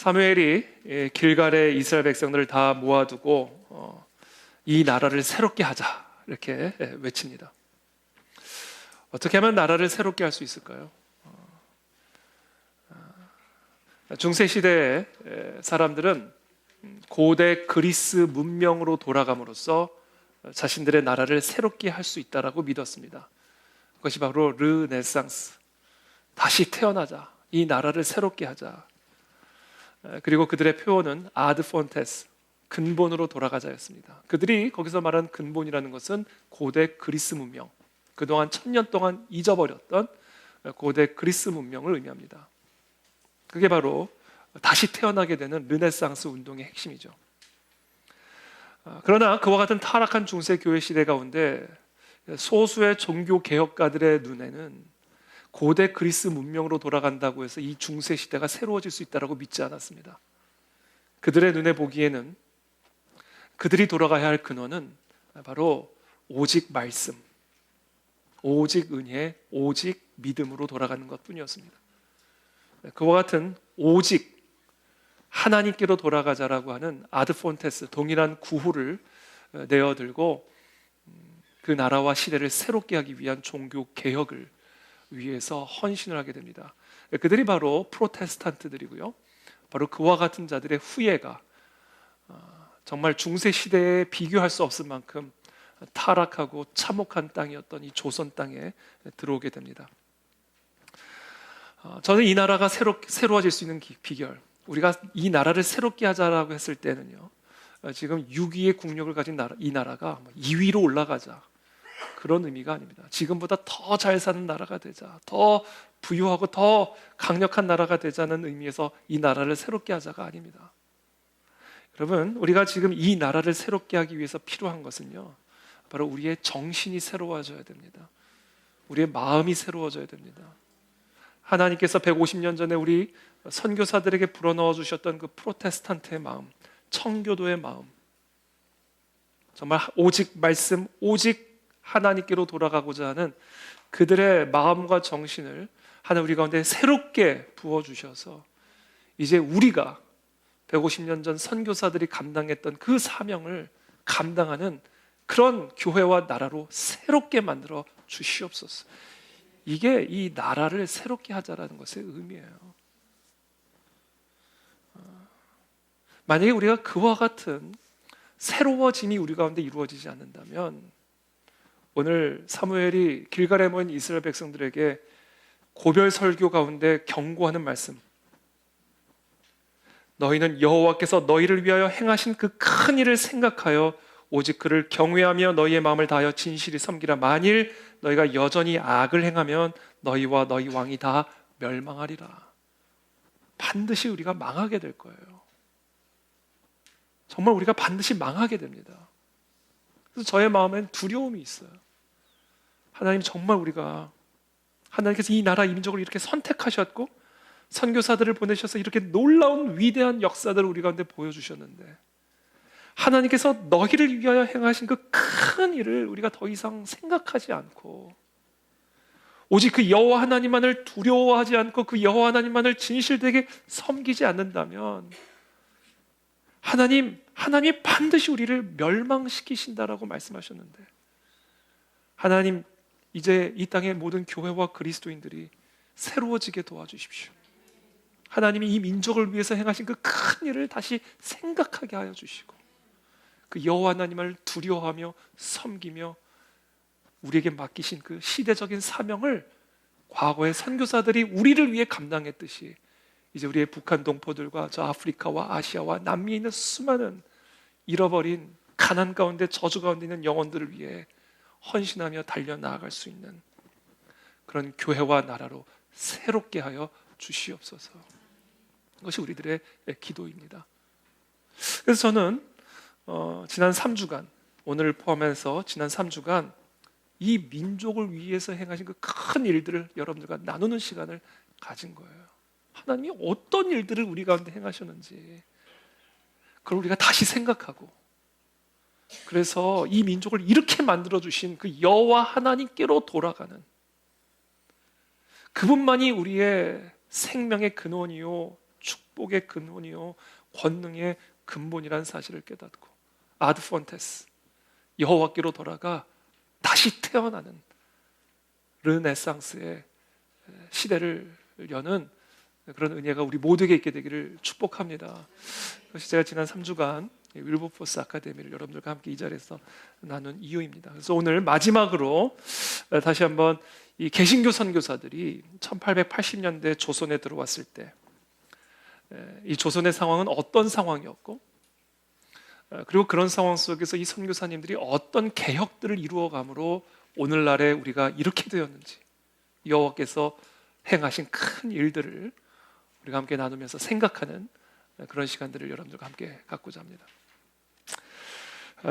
사무엘이 길갈에 이스라엘 백성들을 다 모아두고 이 나라를 새롭게 하자 이렇게 외칩니다. 어떻게 하면 나라를 새롭게 할 수 있을까요? 중세시대의 사람들은 고대 그리스 문명으로 돌아감으로써 자신들의 나라를 새롭게 할 수 있다고 믿었습니다. 그것이 바로 르네상스, 다시 태어나자, 이 나라를 새롭게 하자. 그리고 그들의 표현은 아드 폰테스, 근본으로 돌아가자였습니다. 그들이 거기서 말하는 근본이라는 것은 고대 그리스 문명, 그동안 1000년 동안 잊어버렸던 고대 그리스 문명을 의미합니다. 그게 바로 다시 태어나게 되는 르네상스 운동의 핵심이죠. 그러나 그와 같은 타락한 중세 교회 시대 가운데 소수의 종교 개혁가들의 눈에는 고대 그리스 문명으로 돌아간다고 해서 이 중세 시대가 새로워질 수 있다고 믿지 않았습니다. 그들의 눈에 보기에는 그들이 돌아가야 할 근원은 바로 오직 말씀, 오직 은혜, 오직 믿음으로 돌아가는 것뿐이었습니다. 그와 같은 오직 하나님께로 돌아가자라고 하는 아드폰테스, 동일한 구호를 내어들고 그 나라와 시대를 새롭게 하기 위한 종교 개혁을 위해서 헌신을 하게 됩니다. 그들이 바로 프로테스탄트들이고요. 바로 그와 같은 자들의 후예가 정말 중세 시대에 비교할 수 없을 만큼 타락하고 참혹한 땅이었던 이 조선 땅에 들어오게 됩니다. 저는 이 나라가 새로워질 수 있는 비결, 우리가 이 나라를 새롭게 하자라고 했을 때는요, 지금 6위의 국력을 가진 이 나라가 2위로 올라가자, 그런 의미가 아닙니다. 지금보다 더 잘 사는 나라가 되자, 더 부유하고 더 강력한 나라가 되자는 의미에서 이 나라를 새롭게 하자가 아닙니다. 여러분, 우리가 지금 이 나라를 새롭게 하기 위해서 필요한 것은요, 바로 우리의 정신이 새로워져야 됩니다. 우리의 마음이 새로워져야 됩니다. 하나님께서 150년 전에 우리 선교사들에게 불어넣어 주셨던 그 프로테스탄트의 마음, 청교도의 마음, 정말 오직 말씀, 오직 하나님께로 돌아가고자 하는 그들의 마음과 정신을 하나님 우리 가운데 새롭게 부어주셔서 이제 우리가 150년 전 선교사들이 감당했던 그 사명을 감당하는 그런 교회와 나라로 새롭게 만들어 주시옵소서. 이게 이 나라를 새롭게 하자라는 것의 의미예요. 만약에 우리가 그와 같은 새로워짐이 우리 가운데 이루어지지 않는다면 오늘 사무엘이 길갈에 모인 이스라엘 백성들에게 고별 설교 가운데 경고하는 말씀, 너희는 여호와께서 너희를 위하여 행하신 그 큰 일을 생각하여 오직 그를 경외하며 너희의 마음을 다하여 진실히 섬기라. 만일 너희가 여전히 악을 행하면 너희와 너희 왕이 다 멸망하리라. 반드시 우리가 망하게 될 거예요. 정말 우리가 반드시 망하게 됩니다. 그래서 저의 마음엔 두려움이 있어요. 하나님, 정말 우리가 하나님께서 이 나라 이 민족을 이렇게 선택하셨고 선교사들을 보내셔서 이렇게 놀라운 위대한 역사들을 우리 가운데 보여주셨는데 하나님께서 너희를 위하여 행하신 그 큰 일을 우리가 더 이상 생각하지 않고 오직 그 여호와 하나님만을 두려워하지 않고 그 여호와 하나님만을 진실되게 섬기지 않는다면 하나님이 반드시 우리를 멸망시키신다라고 말씀하셨는데 하나님, 이제 이 땅의 모든 교회와 그리스도인들이 새로워지게 도와주십시오. 하나님이 이 민족을 위해서 행하신 그 큰 일을 다시 생각하게 하여 주시고 그 여호와 하나님을 두려워하며 섬기며 우리에게 맡기신 그 시대적인 사명을 과거의 선교사들이 우리를 위해 감당했듯이 이제 우리의 북한 동포들과 저 아프리카와 아시아와 남미에 있는 수많은 잃어버린 가난 가운데 저주 가운데 있는 영혼들을 위해 헌신하며 달려나아갈 수 있는 그런 교회와 나라로 새롭게 하여 주시옵소서. 이것이 우리들의 기도입니다. 그래서 저는 지난 3주간, 오늘을 포함해서 지난 3주간 이 민족을 위해서 행하신 그 큰 일들을 여러분들과 나누는 시간을 가진 거예요. 하나님이 어떤 일들을 우리 가운데 행하셨는지 그걸 우리가 다시 생각하고 그래서 이 민족을 이렇게 만들어주신 그 여호와 하나님께로 돌아가는 그분만이 우리의 생명의 근원이요 축복의 근원이요 권능의 근본이라는 사실을 깨닫고 아드 폰테스, 여호와께로 돌아가 다시 태어나는 르네상스의 시대를 여는 그런 은혜가 우리 모두에게 있게 되기를 축복합니다. 그것이 제가 지난 3주간 윌버포스 아카데미를 여러분들과 함께 이 자리에서 나눈 이유입니다. 그래서 오늘 마지막으로 다시 한번 이 개신교 선교사들이 1880년대 조선에 들어왔을 때 이 조선의 상황은 어떤 상황이었고, 그리고 그런 상황 속에서 이 선교사님들이 어떤 개혁들을 이루어감으로 오늘날에 우리가 이렇게 되었는지, 여호와께서 행하신 큰 일들을 우리가 함께 나누면서 생각하는 그런 시간들을 여러분들과 함께 갖고자 합니다.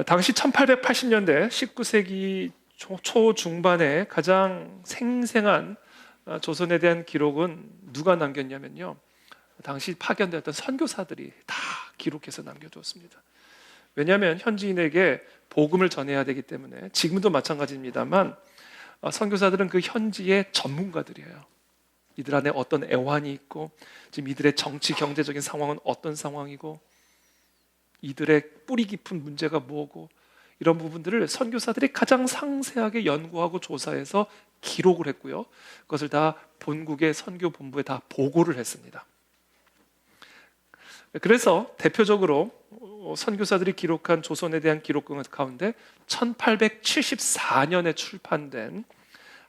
당시 1880년대 19세기 초중반에 가장 생생한 조선에 대한 기록은 누가 남겼냐면요, 당시 파견되었던 선교사들이 다 기록해서 남겨두었습니다. 왜냐하면 현지인에게 복음을 전해야 되기 때문에, 지금도 마찬가지입니다만 선교사들은 그 현지의 전문가들이에요. 이들 안에 어떤 애환이 있고, 지금 이들의 정치 경제적인 상황은 어떤 상황이고, 이들의 뿌리 깊은 문제가 뭐고, 이런 부분들을 선교사들이 가장 상세하게 연구하고 조사해서 기록을 했고요, 그것을 다 본국의 선교본부에 다 보고를 했습니다. 그래서 대표적으로 선교사들이 기록한 조선에 대한 기록 가운데 1874년에 출판된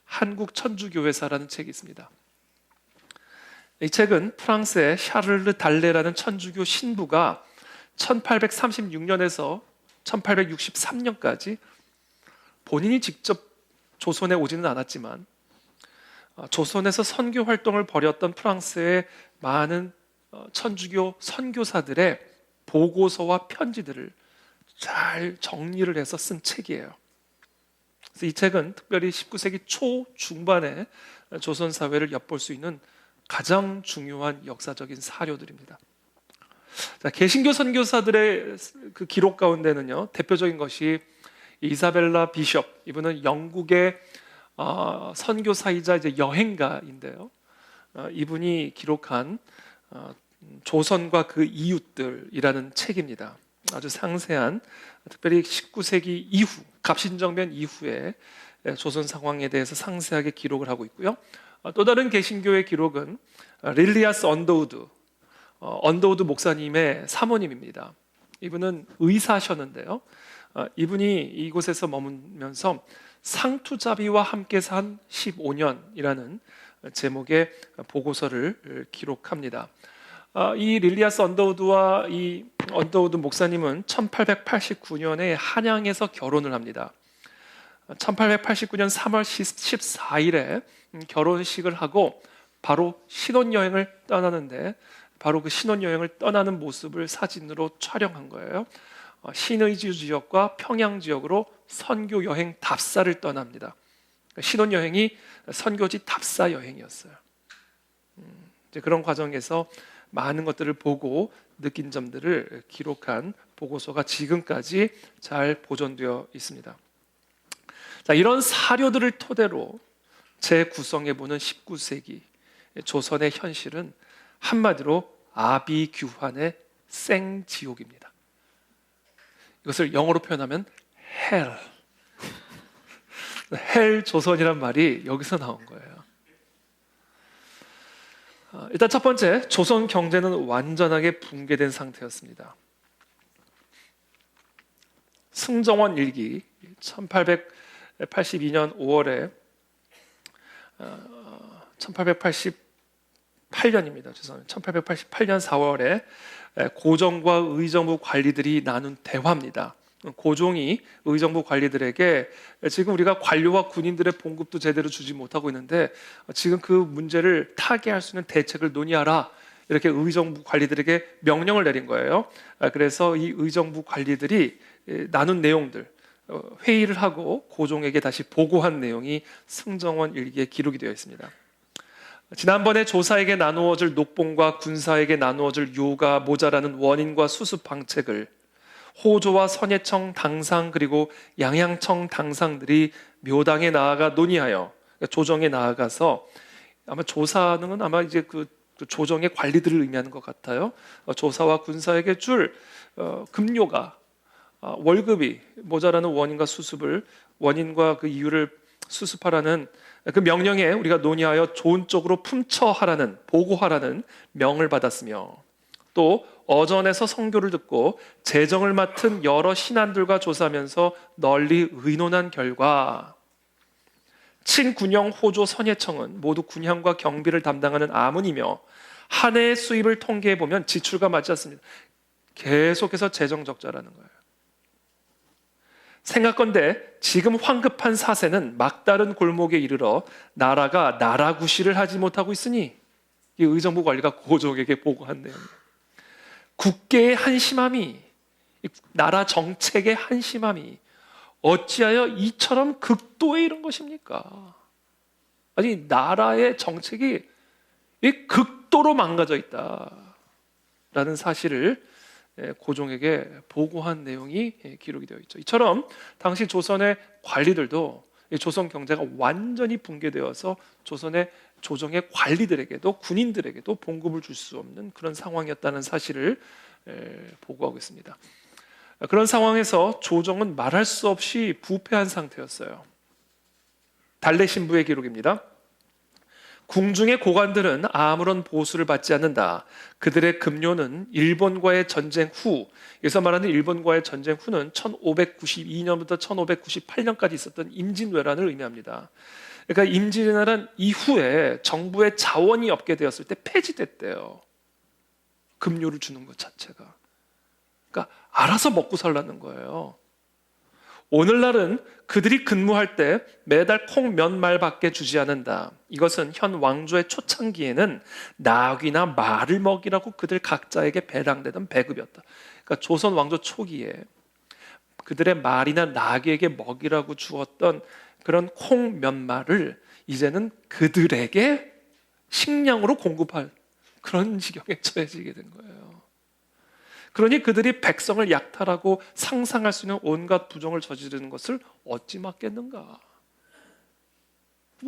한국 천주교회사라는 책이 있습니다. 이 책은 프랑스의 샤를르 달레라는 천주교 신부가 1836년에서 1863년까지 본인이 직접 조선에 오지는 않았지만 조선에서 선교 활동을 벌였던 프랑스의 많은 천주교 선교사들의 보고서와 편지들을 잘 정리를 해서 쓴 책이에요. 그래서 이 책은 특별히 19세기 초 중반에 조선 사회를 엿볼 수 있는 가장 중요한 역사적인 사료들입니다. 자, 개신교 선교사들의 그 기록 가운데는요, 대표적인 것이 이사벨라 비숍, 이분은 영국의 선교사이자 이제 여행가인데요, 이분이 기록한 조선과 그 이웃들이라는 책입니다. 아주 상세한, 특별히 19세기 이후, 갑신정변 이후에 조선 상황에 대해서 상세하게 기록을 하고 있고요. 또 다른 개신교의 기록은 릴리아스 언더우드 목사님의 사모님입니다. 이분은 의사셨는데요, 이분이 이곳에서 머물면서 상투자비와 함께 산 15년이라는 제목의 보고서를 기록합니다. 이 릴리아스 언더우드와 이 언더우드 목사님은 1889년에 한양에서 결혼을 합니다. 1889년 3월 14일에 결혼식을 하고 바로 신혼여행을 떠나는데, 바로 그 신혼여행을 떠나는 모습을 사진으로 촬영한 거예요. 신의주 지역과 평양 지역으로 선교여행 답사를 떠납니다. 신혼여행이 선교지 답사 여행이었어요. 이제 그런 과정에서 많은 것들을 보고 느낀 점들을 기록한 보고서가 지금까지 잘 보존되어 있습니다. 자, 이런 사료들을 토대로 재구성해보는 19세기 조선의 현실은 한마디로 아비규환의 생지옥입니다. 이것을 영어로 표현하면 hell. 헬 조선이란 말이 여기서 나온 거예요. 일단 첫 번째, 조선 경제는 완전하게 붕괴된 상태였습니다. 승정원 일기 1882년 5월에 1888년입니다. 죄송합니다. 1888년 4월에 고종과 의정부 관리들이 나눈 대화입니다. 고종이 의정부 관리들에게 지금 우리가 관료와 군인들의 봉급도 제대로 주지 못하고 있는데 지금 그 문제를 타개할 수 있는 대책을 논의하라, 이렇게 의정부 관리들에게 명령을 내린 거예요. 그래서 이 의정부 관리들이 나눈 내용들, 회의를 하고 고종에게 다시 보고한 내용이 승정원 일기에 기록이 되어 있습니다. 지난번에 조사에게 나누어질 녹봉과 군사에게 나누어질 요가 모자라는 원인과 수습 방책을 호조와 선예청 당상 그리고 양양청 당상들이 묘당에 나아가 논의하여, 조정에 나아가서 아마 조사는 아마 이제 그 조정의 관리들을 의미하는 것 같아요. 조사와 군사에게 줄 급료가 월급이 모자라는 원인과 수습을 원인과 그 이유를 수습하라는 그 명령에 우리가 논의하여 좋은 쪽으로 품처하라는 보고하라는 명을 받았으며 또 어전에서 선교를 듣고 재정을 맡은 여러 신안들과 조사하면서 널리 의논한 결과 친군영 호조 선예청은 모두 군향과 경비를 담당하는 아문이며 한 해의 수입을 통계해 보면 지출과 맞지 않습니다. 계속해서 재정 적자라는 거예요. 생각건대 지금 황급한 사세는 막다른 골목에 이르러 나라가 나라 구실을 하지 못하고 있으니 이 의정부 관리가 고종에게 보고한 내용이에요. 국계의 한심함이 나라 정책의 한심함이 어찌하여 이처럼 극도에 이른 것입니까? 아니 나라의 정책이 극도로 망가져 있다라는 사실을 고종에게 보고한 내용이 기록이 되어 있죠. 이처럼 당시 조선의 관리들도 조선 경제가 완전히 붕괴되어서 조선의 조정의 관리들에게도 군인들에게도 봉급을 줄 수 없는 그런 상황이었다는 사실을 보고하고 있습니다. 그런 상황에서 조정은 말할 수 없이 부패한 상태였어요. 달래 신부의 기록입니다. 궁중의 고관들은 아무런 보수를 받지 않는다. 그들의 급료는 일본과의 전쟁 후, 여기서 말하는 일본과의 전쟁 후는 1592년부터 1598년까지 있었던 임진왜란을 의미합니다. 그러니까 임진왜란 이후에 정부의 자원이 없게 되었을 때 폐지됐대요. 급료를 주는 것 자체가. 그러니까 알아서 먹고 살라는 거예요. 오늘날은 그들이 근무할 때 매달 콩 몇 말밖에 주지 않는다. 이것은 현 왕조의 초창기에는 나귀나 말을 먹이라고 그들 각자에게 배당되던 배급이었다. 그러니까 조선 왕조 초기에 그들의 말이나 나귀에게 먹이라고 주었던 그런 콩 몇 말을 이제는 그들에게 식량으로 공급할 그런 지경에 처해지게 된 거예요. 그러니 그들이 백성을 약탈하고 상상할 수 있는 온갖 부정을 저지르는 것을 어찌 막겠는가?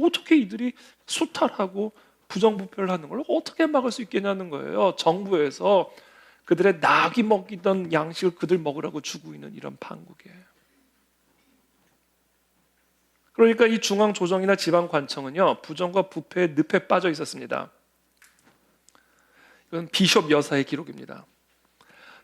어떻게 이들이 수탈하고 부정부패를 하는 걸 어떻게 막을 수 있겠냐는 거예요. 정부에서 그들의 낙이 먹이던 양식을 그들 먹으라고 주고 있는 이런 판국에. 그러니까 이 중앙조정이나 지방관청은요 부정과 부패의 늪에 빠져 있었습니다. 이건 비숍 여사의 기록입니다.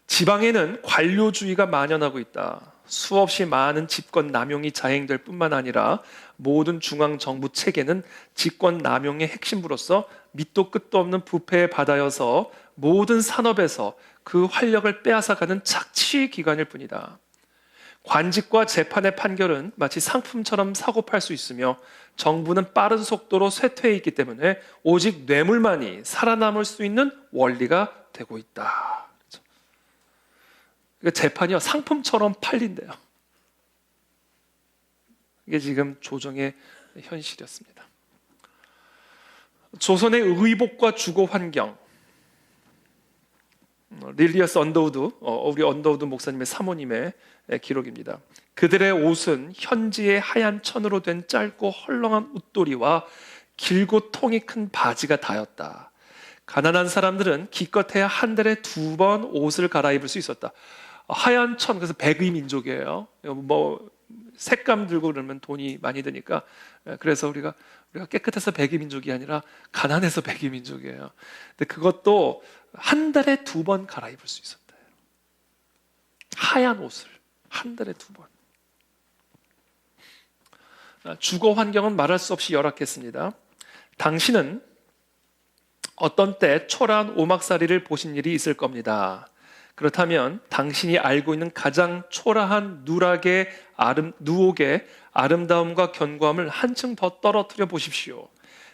지방에는 관료주의가 만연하고 있다. 수없이 많은 집권 남용이 자행될 뿐만 아니라 모든 중앙정부 체계는 집권 남용의 핵심부로서 밑도 끝도 없는 부패의 바다여서 모든 산업에서 그 활력을 빼앗아가는 착취의 기관일 뿐이다. 관직과 재판의 판결은 마치 상품처럼 사고 팔 수 있으며 정부는 빠른 속도로 쇠퇴해 있기 때문에 오직 뇌물만이 살아남을 수 있는 원리가 되고 있다. 그러니까 재판이요 상품처럼 팔린대요. 이게 지금 조정의 현실이었습니다. 조선의 의복과 주거 환경, 릴리어스 언더우드, 우리 언더우드 목사님의 사모님의 기록입니다. 그들의 옷은 현지의 하얀 천으로 된 짧고 헐렁한 웃도리와 길고 통이 큰 바지가 다였다. 가난한 사람들은 기껏해야 한 달에 2번 옷을 갈아입을 수 있었다. 하얀 천, 그래서 백의 민족이에요. 뭐 색감 들고 그러면 돈이 많이 드니까 그래서 우리가 깨끗해서 백의 민족이 아니라 가난해서 백의 민족이에요. 근데 그것도 한 달에 2번 갈아입을 수 있었대요. 하얀 옷을 한 달에 2번. 주거 환경은 말할 수 없이 열악했습니다. 당신은 어떤 때 초라한 오막살이를 보신 일이 있을 겁니다. 그렇다면 당신이 알고 있는 가장 초라한 누옥의 아름다움과 견고함을 한층 더 떨어뜨려 보십시오.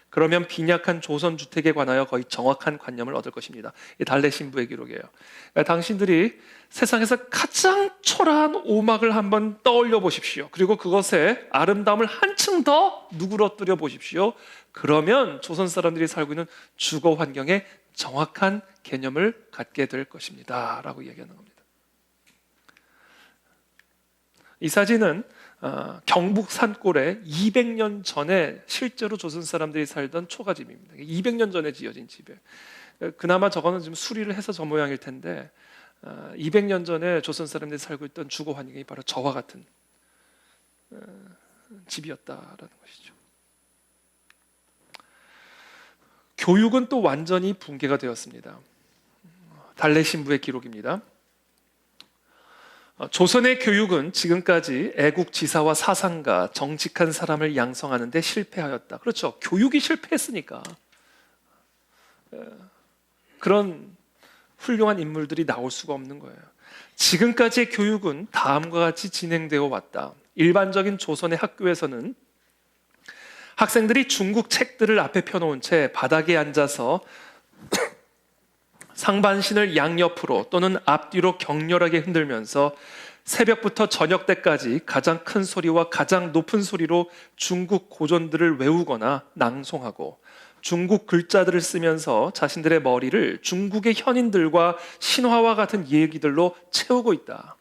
그러면 빈약한 조선 주택에 관하여 거의 정확한 관념을 얻을 것입니다. 이 달래 신부의 기록이에요. 그러니까 당신들이 세상에서 가장 초라한 오막을 한번 떠올려 보십시오. 그리고 그것의 아름다움을 한층 더 누그러뜨려 보십시오. 그러면 조선 사람들이 살고 있는 주거 환경에 정확한 개념을 갖게 될 것입니다. 라고 이야기하는 겁니다. 이 사진은 경북 산골에 200년 전에 실제로 조선 사람들이 살던 초가집입니다. 200년 전에 지어진 집이에요. 그나마 저거는 좀 수리를 해서 저 모양일 텐데 200년 전에 조선 사람들이 살고 있던 주거 환경이 바로 저와 같은 집이었다라는 것이죠. 교육은 또 완전히 붕괴가 되었습니다. 달래 신부의 기록입니다. 조선의 교육은 지금까지 애국지사와 사상가, 정직한 사람을 양성하는 데 실패하였다. 그렇죠. 교육이 실패했으니까 그런 훌륭한 인물들이 나올 수가 없는 거예요. 지금까지의 교육은 다음과 같이 진행되어 왔다. 일반적인 조선의 학교에서는 학생들이 중국 책들을 앞에 펴놓은 채 바닥에 앉아서 상반신을 양옆으로 또는 앞뒤로 격렬하게 흔들면서 새벽부터 저녁 때까지 가장 큰 소리와 가장 높은 소리로 중국 고전들을 외우거나 낭송하고 중국 글자들을 쓰면서 자신들의 머리를 중국의 현인들과 신화와 같은 얘기들로 채우고 있다.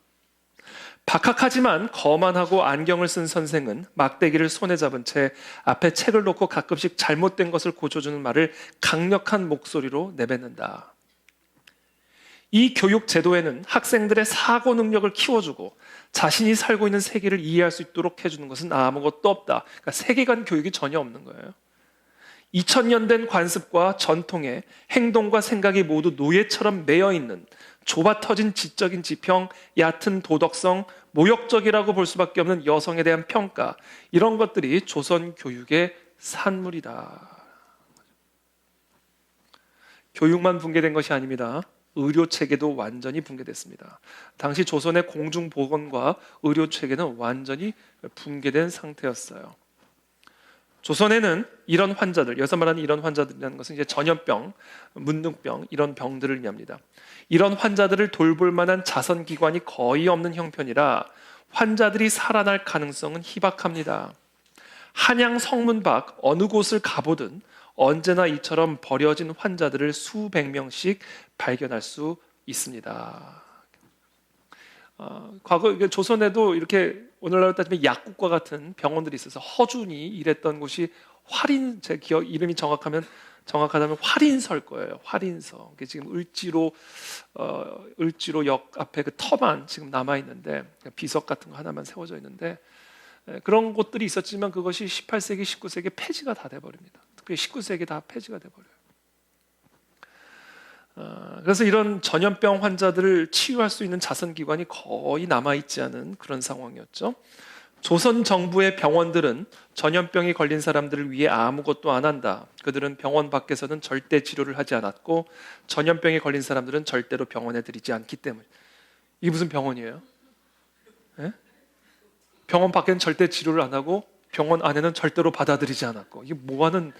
박학하지만 거만하고 안경을 쓴 선생은 막대기를 손에 잡은 채 앞에 책을 놓고 가끔씩 잘못된 것을 고쳐주는 말을 강력한 목소리로 내뱉는다. 이 교육 제도에는 학생들의 사고 능력을 키워주고 자신이 살고 있는 세계를 이해할 수 있도록 해주는 것은 아무것도 없다. 그러니까 세계관 교육이 전혀 없는 거예요. 2000년 된 관습과 전통에 행동과 생각이 모두 노예처럼 매여있는 좁아 터진 지적인 지평, 얕은 도덕성, 모욕적이라고 볼 수밖에 없는 여성에 대한 평가, 이런 것들이 조선 교육의 산물이다. 교육만 붕괴된 것이 아닙니다. 의료 체계도 완전히 붕괴됐습니다. 당시 조선의 공중보건과 의료 체계는 완전히 붕괴된 상태였어요. 조선에는 이런 환자들, 여기서 말하는 이런 환자들이라는 것은 이제 전염병, 문둥병 이런 병들을 의미합니다. 이런 환자들을 돌볼 만한 자선기관이 거의 없는 형편이라 환자들이 살아날 가능성은 희박합니다. 한양 성문 밖 어느 곳을 가보든 언제나 이처럼 버려진 환자들을 수백 명씩 발견할 수 있습니다. 과거 조선에도 이렇게 오늘날로 따지면 약국과 같은 병원들이 있어서 허준이 일했던 곳이 제 기억 이름이 정확하다면 활인서일 거예요. 활인서. 지금 을지로역 앞에 그 터만 지금 남아 있는데 비석 같은 거 하나만 세워져 있는데 그런 곳들이 있었지만 그것이 18세기, 19세기 폐지가 다 돼버립니다. 특히 19세기 다 폐지가 돼버려요. 그래서 이런 전염병 환자들을 치유할 수 있는 자선기관이 거의 남아있지 않은 그런 상황이었죠. 조선 정부의 병원들은 전염병이 걸린 사람들을 위해 아무것도 안 한다. 그들은 병원 밖에서는 절대 치료를 하지 않았고 전염병에 걸린 사람들은 절대로 병원에 들이지 않기 때문에. 이게 무슨 병원이에요? 네? 병원 밖에는 절대 치료를 안 하고 병원 안에는 절대로 받아들이지 않았고 이게 뭐하는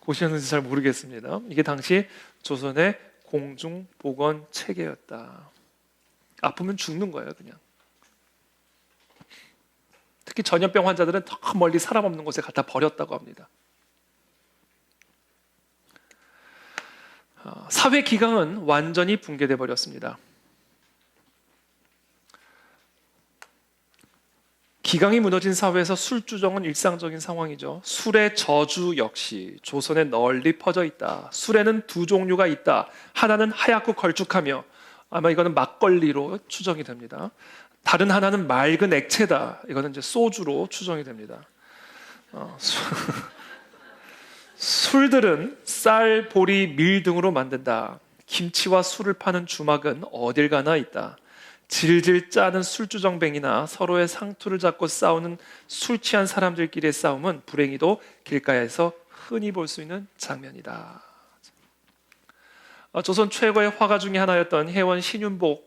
곳이었는지 잘 모르겠습니다. 이게 당시 조선의 공중보건 체계였다. 아프면 죽는 거예요, 그냥. 특히 전염병 환자들은 더 멀리 사람 없는 곳에 갖다 버렸다고 합니다. 사회 기강은 완전히 붕괴돼 버렸습니다. 기강이 무너진 사회에서 술주정은 일상적인 상황이죠. 술의 저주 역시 조선에 널리 퍼져 있다. 술에는 두 종류가 있다. 하나는 하얗고 걸쭉하며 아마 이거는 막걸리로 추정이 됩니다. 다른 하나는 맑은 액체다. 이거는 이제 소주로 추정이 됩니다. 술들은 쌀, 보리, 밀 등으로 만든다. 김치와 술을 파는 주막은 어딜 가나 있다. 질질 짜는 술주정뱅이나 서로의 상투를 잡고 싸우는 술 취한 사람들끼리의 싸움은 불행히도 길가에서 흔히 볼 수 있는 장면이다. 조선 최고의 화가 중에 하나였던 혜원 신윤복이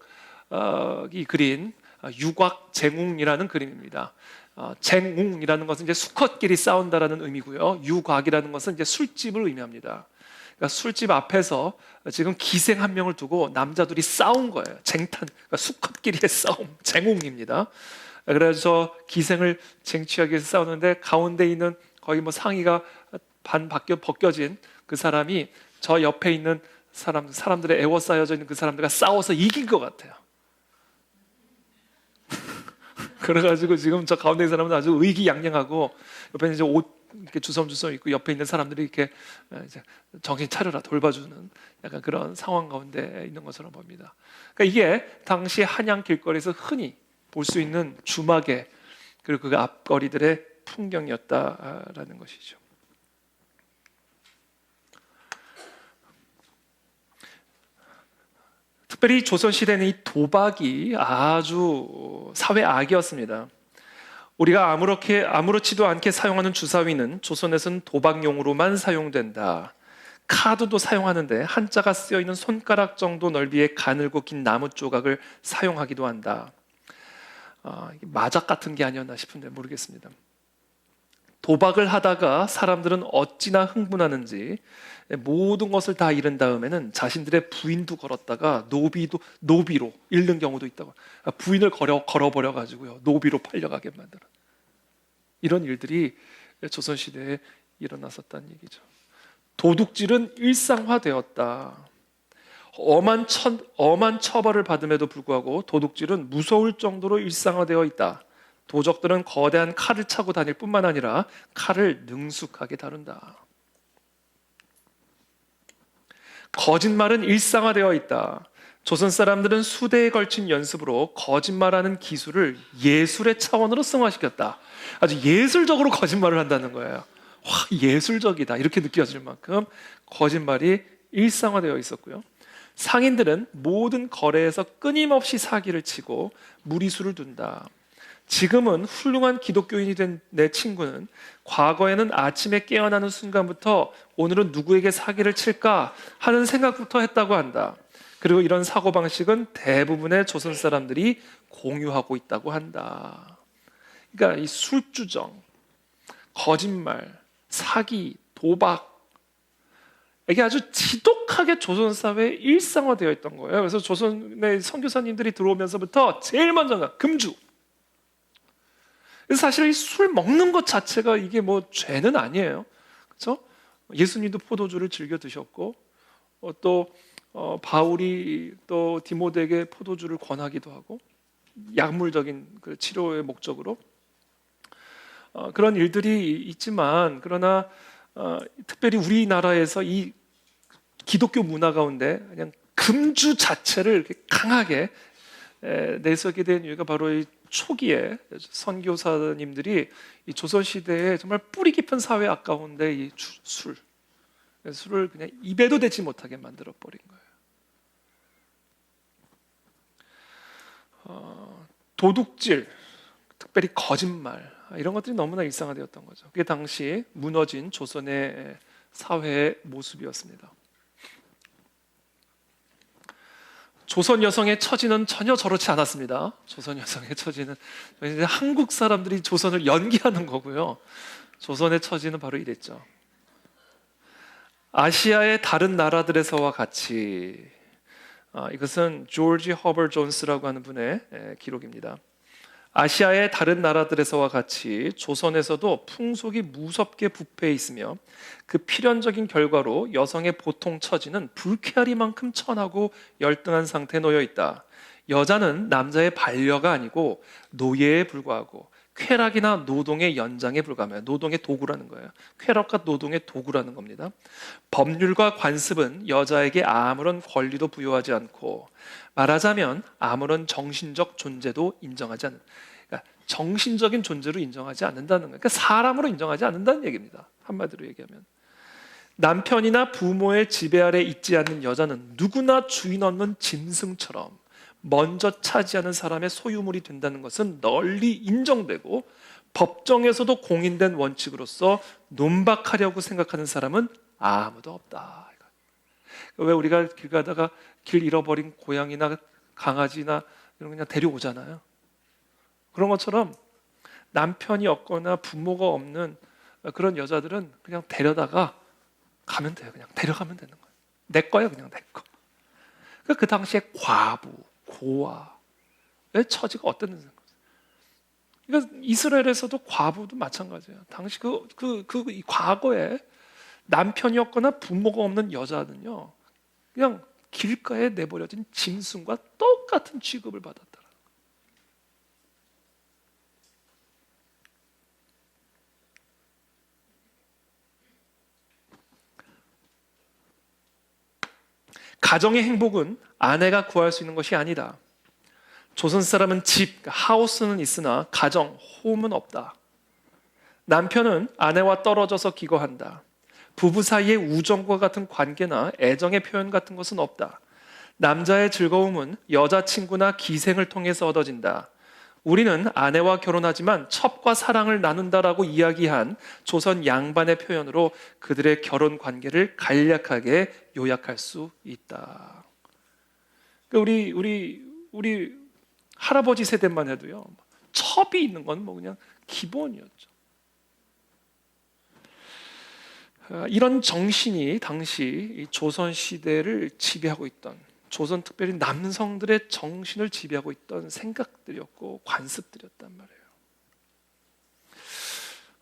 그린 유곽쟁웅이라는 그림입니다. 쟁웅이라는 것은 이제 수컷끼리 싸운다라는 의미고요. 유곽이라는 것은 이제 술집을 의미합니다. 그러니까 술집 앞에서 지금 기생 한 명을 두고 남자들이 싸운 거예요. 쟁탄, 그러니까 수컷끼리의 싸움, 쟁웅입니다. 그래서 기생을 쟁취하기 위해서 싸우는데 가운데 있는 거의 뭐 상의가 반 벗겨진 그 사람이 저 옆에 있는 사람들의 에워싸여져 있는 그 사람들과 싸워서 이긴 것 같아요. 그래가지고 지금 저 가운데 있는 사람은 아주 의기양양하고 옆에 이제 옷 이렇게 주섬주섬 있고 옆에 있는 사람들이 이렇게 이제 정신 차려라 돌봐주는 약간 그런 상황 가운데 있는 것처럼 봅니다. 그러니까 이게 당시 한양 길거리에서 흔히 볼 수 있는 주막의 그리고 그 앞거리들의 풍경이었다라는 것이죠. 특별히 조선시대는 이 도박이 아주 사회 악이었습니다. 우리가 아무렇지도 않게 사용하는 주사위는 조선에서는 도박용으로만 사용된다. 카드도 사용하는데 한자가 쓰여 있는 손가락 정도 넓이의 가늘고 긴 나무 조각을 사용하기도 한다. 마작 같은 게 아니었나 싶은데 모르겠습니다. 도박을 하다가 사람들은 어찌나 흥분하는지 모든 것을 다 잃은 다음에는 자신들의 부인도 걸었다가 노비로 잃는 경우도 있다고. 부인을 걸어버려 가지고요 노비로 팔려가게 만들어. 이런 일들이 조선시대에 일어났었다는 얘기죠. 도둑질은 일상화되었다. 엄한 처벌을 받음에도 불구하고 도둑질은 무서울 정도로 일상화되어 있다. 도적들은 거대한 칼을 차고 다닐 뿐만 아니라 칼을 능숙하게 다룬다. 거짓말은 일상화되어 있다. 조선 사람들은 수대에 걸친 연습으로 거짓말하는 기술을 예술의 차원으로 승화시켰다. 아주 예술적으로 거짓말을 한다는 거예요. 와, 예술적이다 이렇게 느껴질 만큼 거짓말이 일상화되어 있었고요. 상인들은 모든 거래에서 끊임없이 사기를 치고 무리수를 둔다. 지금은 훌륭한 기독교인이 된 내 친구는 과거에는 아침에 깨어나는 순간부터 오늘은 누구에게 사기를 칠까 하는 생각부터 했다고 한다. 그리고 이런 사고방식은 대부분의 조선 사람들이 공유하고 있다고 한다. 그러니까 이 술주정, 거짓말, 사기, 도박 이게 아주 지독하게 조선 사회에 일상화되어 있던 거예요. 그래서 조선의 선교사님들이 들어오면서부터 제일 먼저가 금주. 그래서 사실 술 먹는 것 자체가 이게 뭐 죄는 아니에요. 그렇죠? 예수님도 포도주를 즐겨 드셨고 또 바울이 또 디모데에게 포도주를 권하기도 하고 약물적인 그 치료의 목적으로 그런 일들이 있지만 그러나 특별히 우리나라에서 이 기독교 문화 가운데 그냥 금주 자체를 이렇게 강하게 내세우게 된 이유가 바로 이 초기에 선교사님들이 이 조선 시대에 정말 뿌리 깊은 사회 가운데 이 술을 그냥 입에도 대지 못하게 만들어 버린 거예요. 도둑질, 특별히 거짓말 이런 것들이 너무나 일상화되었던 거죠. 그게 당시 무너진 조선의 사회의 모습이었습니다. 조선 여성의 처지는 전혀 저렇지 않았습니다. 조선 여성의 처지는 한국 사람들이 조선을 연기하는 거고요. 조선의 처지는 바로 이랬죠. 아시아의 다른 나라들에서와 같이 이것은 조지 허버 존스라고 하는 분의 기록입니다. 아시아의 다른 나라들에서와 같이 조선에서도 풍속이 무섭게 부패해 있으며 그 필연적인 결과로 여성의 보통 처지는 불쾌하리만큼 천하고 열등한 상태에 놓여 있다. 여자는 남자의 반려가 아니고 노예에 불과하고 쾌락이나 노동의 연장에 불과하며 노동의 도구라는 거예요. 쾌락과 노동의 도구라는 겁니다. 법률과 관습은 여자에게 아무런 권리도 부여하지 않고 말하자면 아무런 정신적 존재도 인정하지 않는, 그러니까 정신적인 존재로 인정하지 않는다는 거예요. 그러니까 사람으로 인정하지 않는다는 얘기입니다. 한마디로 얘기하면 남편이나 부모의 지배 아래 있지 않는 여자는 누구나 주인 없는 짐승처럼 먼저 차지하는 사람의 소유물이 된다는 것은 널리 인정되고 법정에서도 공인된 원칙으로서 논박하려고 생각하는 사람은 아무도 없다. 왜 우리가 길 가다가 길 잃어버린 고양이나 강아지나 이런 거 그냥 데려오잖아요. 그런 것처럼 남편이 없거나 부모가 없는 그런 여자들은 그냥 데려다가 가면 돼요. 그냥 데려가면 되는 거예요. 내 거야, 그냥 내 거. 그 당시에 과부, 고아의 처지가 어땠는지. 그러니까 이스라엘에서도 과부도 마찬가지예요. 당시 이 과거에 남편이 없거나 부모가 없는 여자는요, 그냥 길가에 내버려진 짐승과 똑같은 취급을 받았더라. 가정의 행복은 아내가 구할 수 있는 것이 아니다. 조선 사람은 집, 하우스는 있으나 가정, 홈은 없다. 남편은 아내와 떨어져서 기거한다. 부부 사이의 우정과 같은 관계나 애정의 표현 같은 것은 없다. 남자의 즐거움은 여자친구나 기생을 통해서 얻어진다. 우리는 아내와 결혼하지만 첩과 사랑을 나눈다라고 이야기한 조선 양반의 표현으로 그들의 결혼 관계를 간략하게 요약할 수 있다. 우리 할아버지 세대만 해도요, 첩이 있는 건 뭐 그냥 기본이었죠. 이런 정신이 당시 조선 시대를 지배하고 있던, 조선 특별히 남성들의 정신을 지배하고 있던 생각들이었고 관습들이었단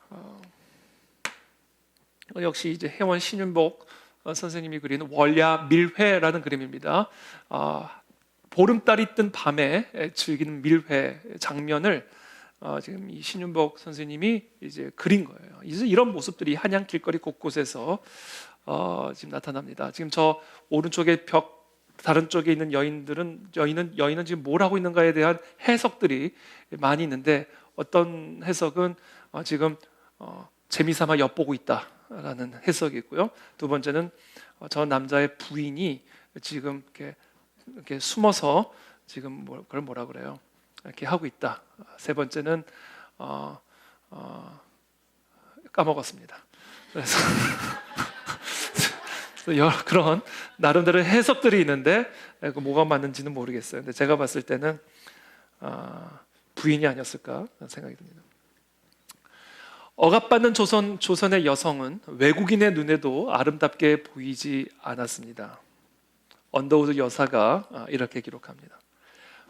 말이에요. 역시 이제 혜원 신윤복 선생님이 그리는 월야 밀회라는 그림입니다. 보름달이 뜬 밤에 즐기는 밀회 장면을 지금 이 신윤복 선생님이 이제 그린 거예요. 이제 이런 모습들이 한양 길거리 곳곳에서 지금 나타납니다. 지금 저 오른쪽에 벽 다른 쪽에 있는 여인은 지금 뭘 하고 있는가에 대한 해석들이 많이 있는데, 어떤 해석은 지금 재미삼아 엿보고 있다라는 해석이 있고요. 두 번째는 저 남자의 부인이 지금 이렇게 숨어서 지금 그걸 뭐라 그래요? 이렇게 하고 있다. 세 번째는 까먹었습니다. 그래서 그런 나름대로 해석들이 있는데 뭐가 맞는지는 모르겠어요. 근데 제가 봤을 때는 부인이 아니었을까 생각이 듭니다. 억압받는 조선의 여성은 외국인의 눈에도 아름답게 보이지 않았습니다. 언더우드 여사가 이렇게 기록합니다.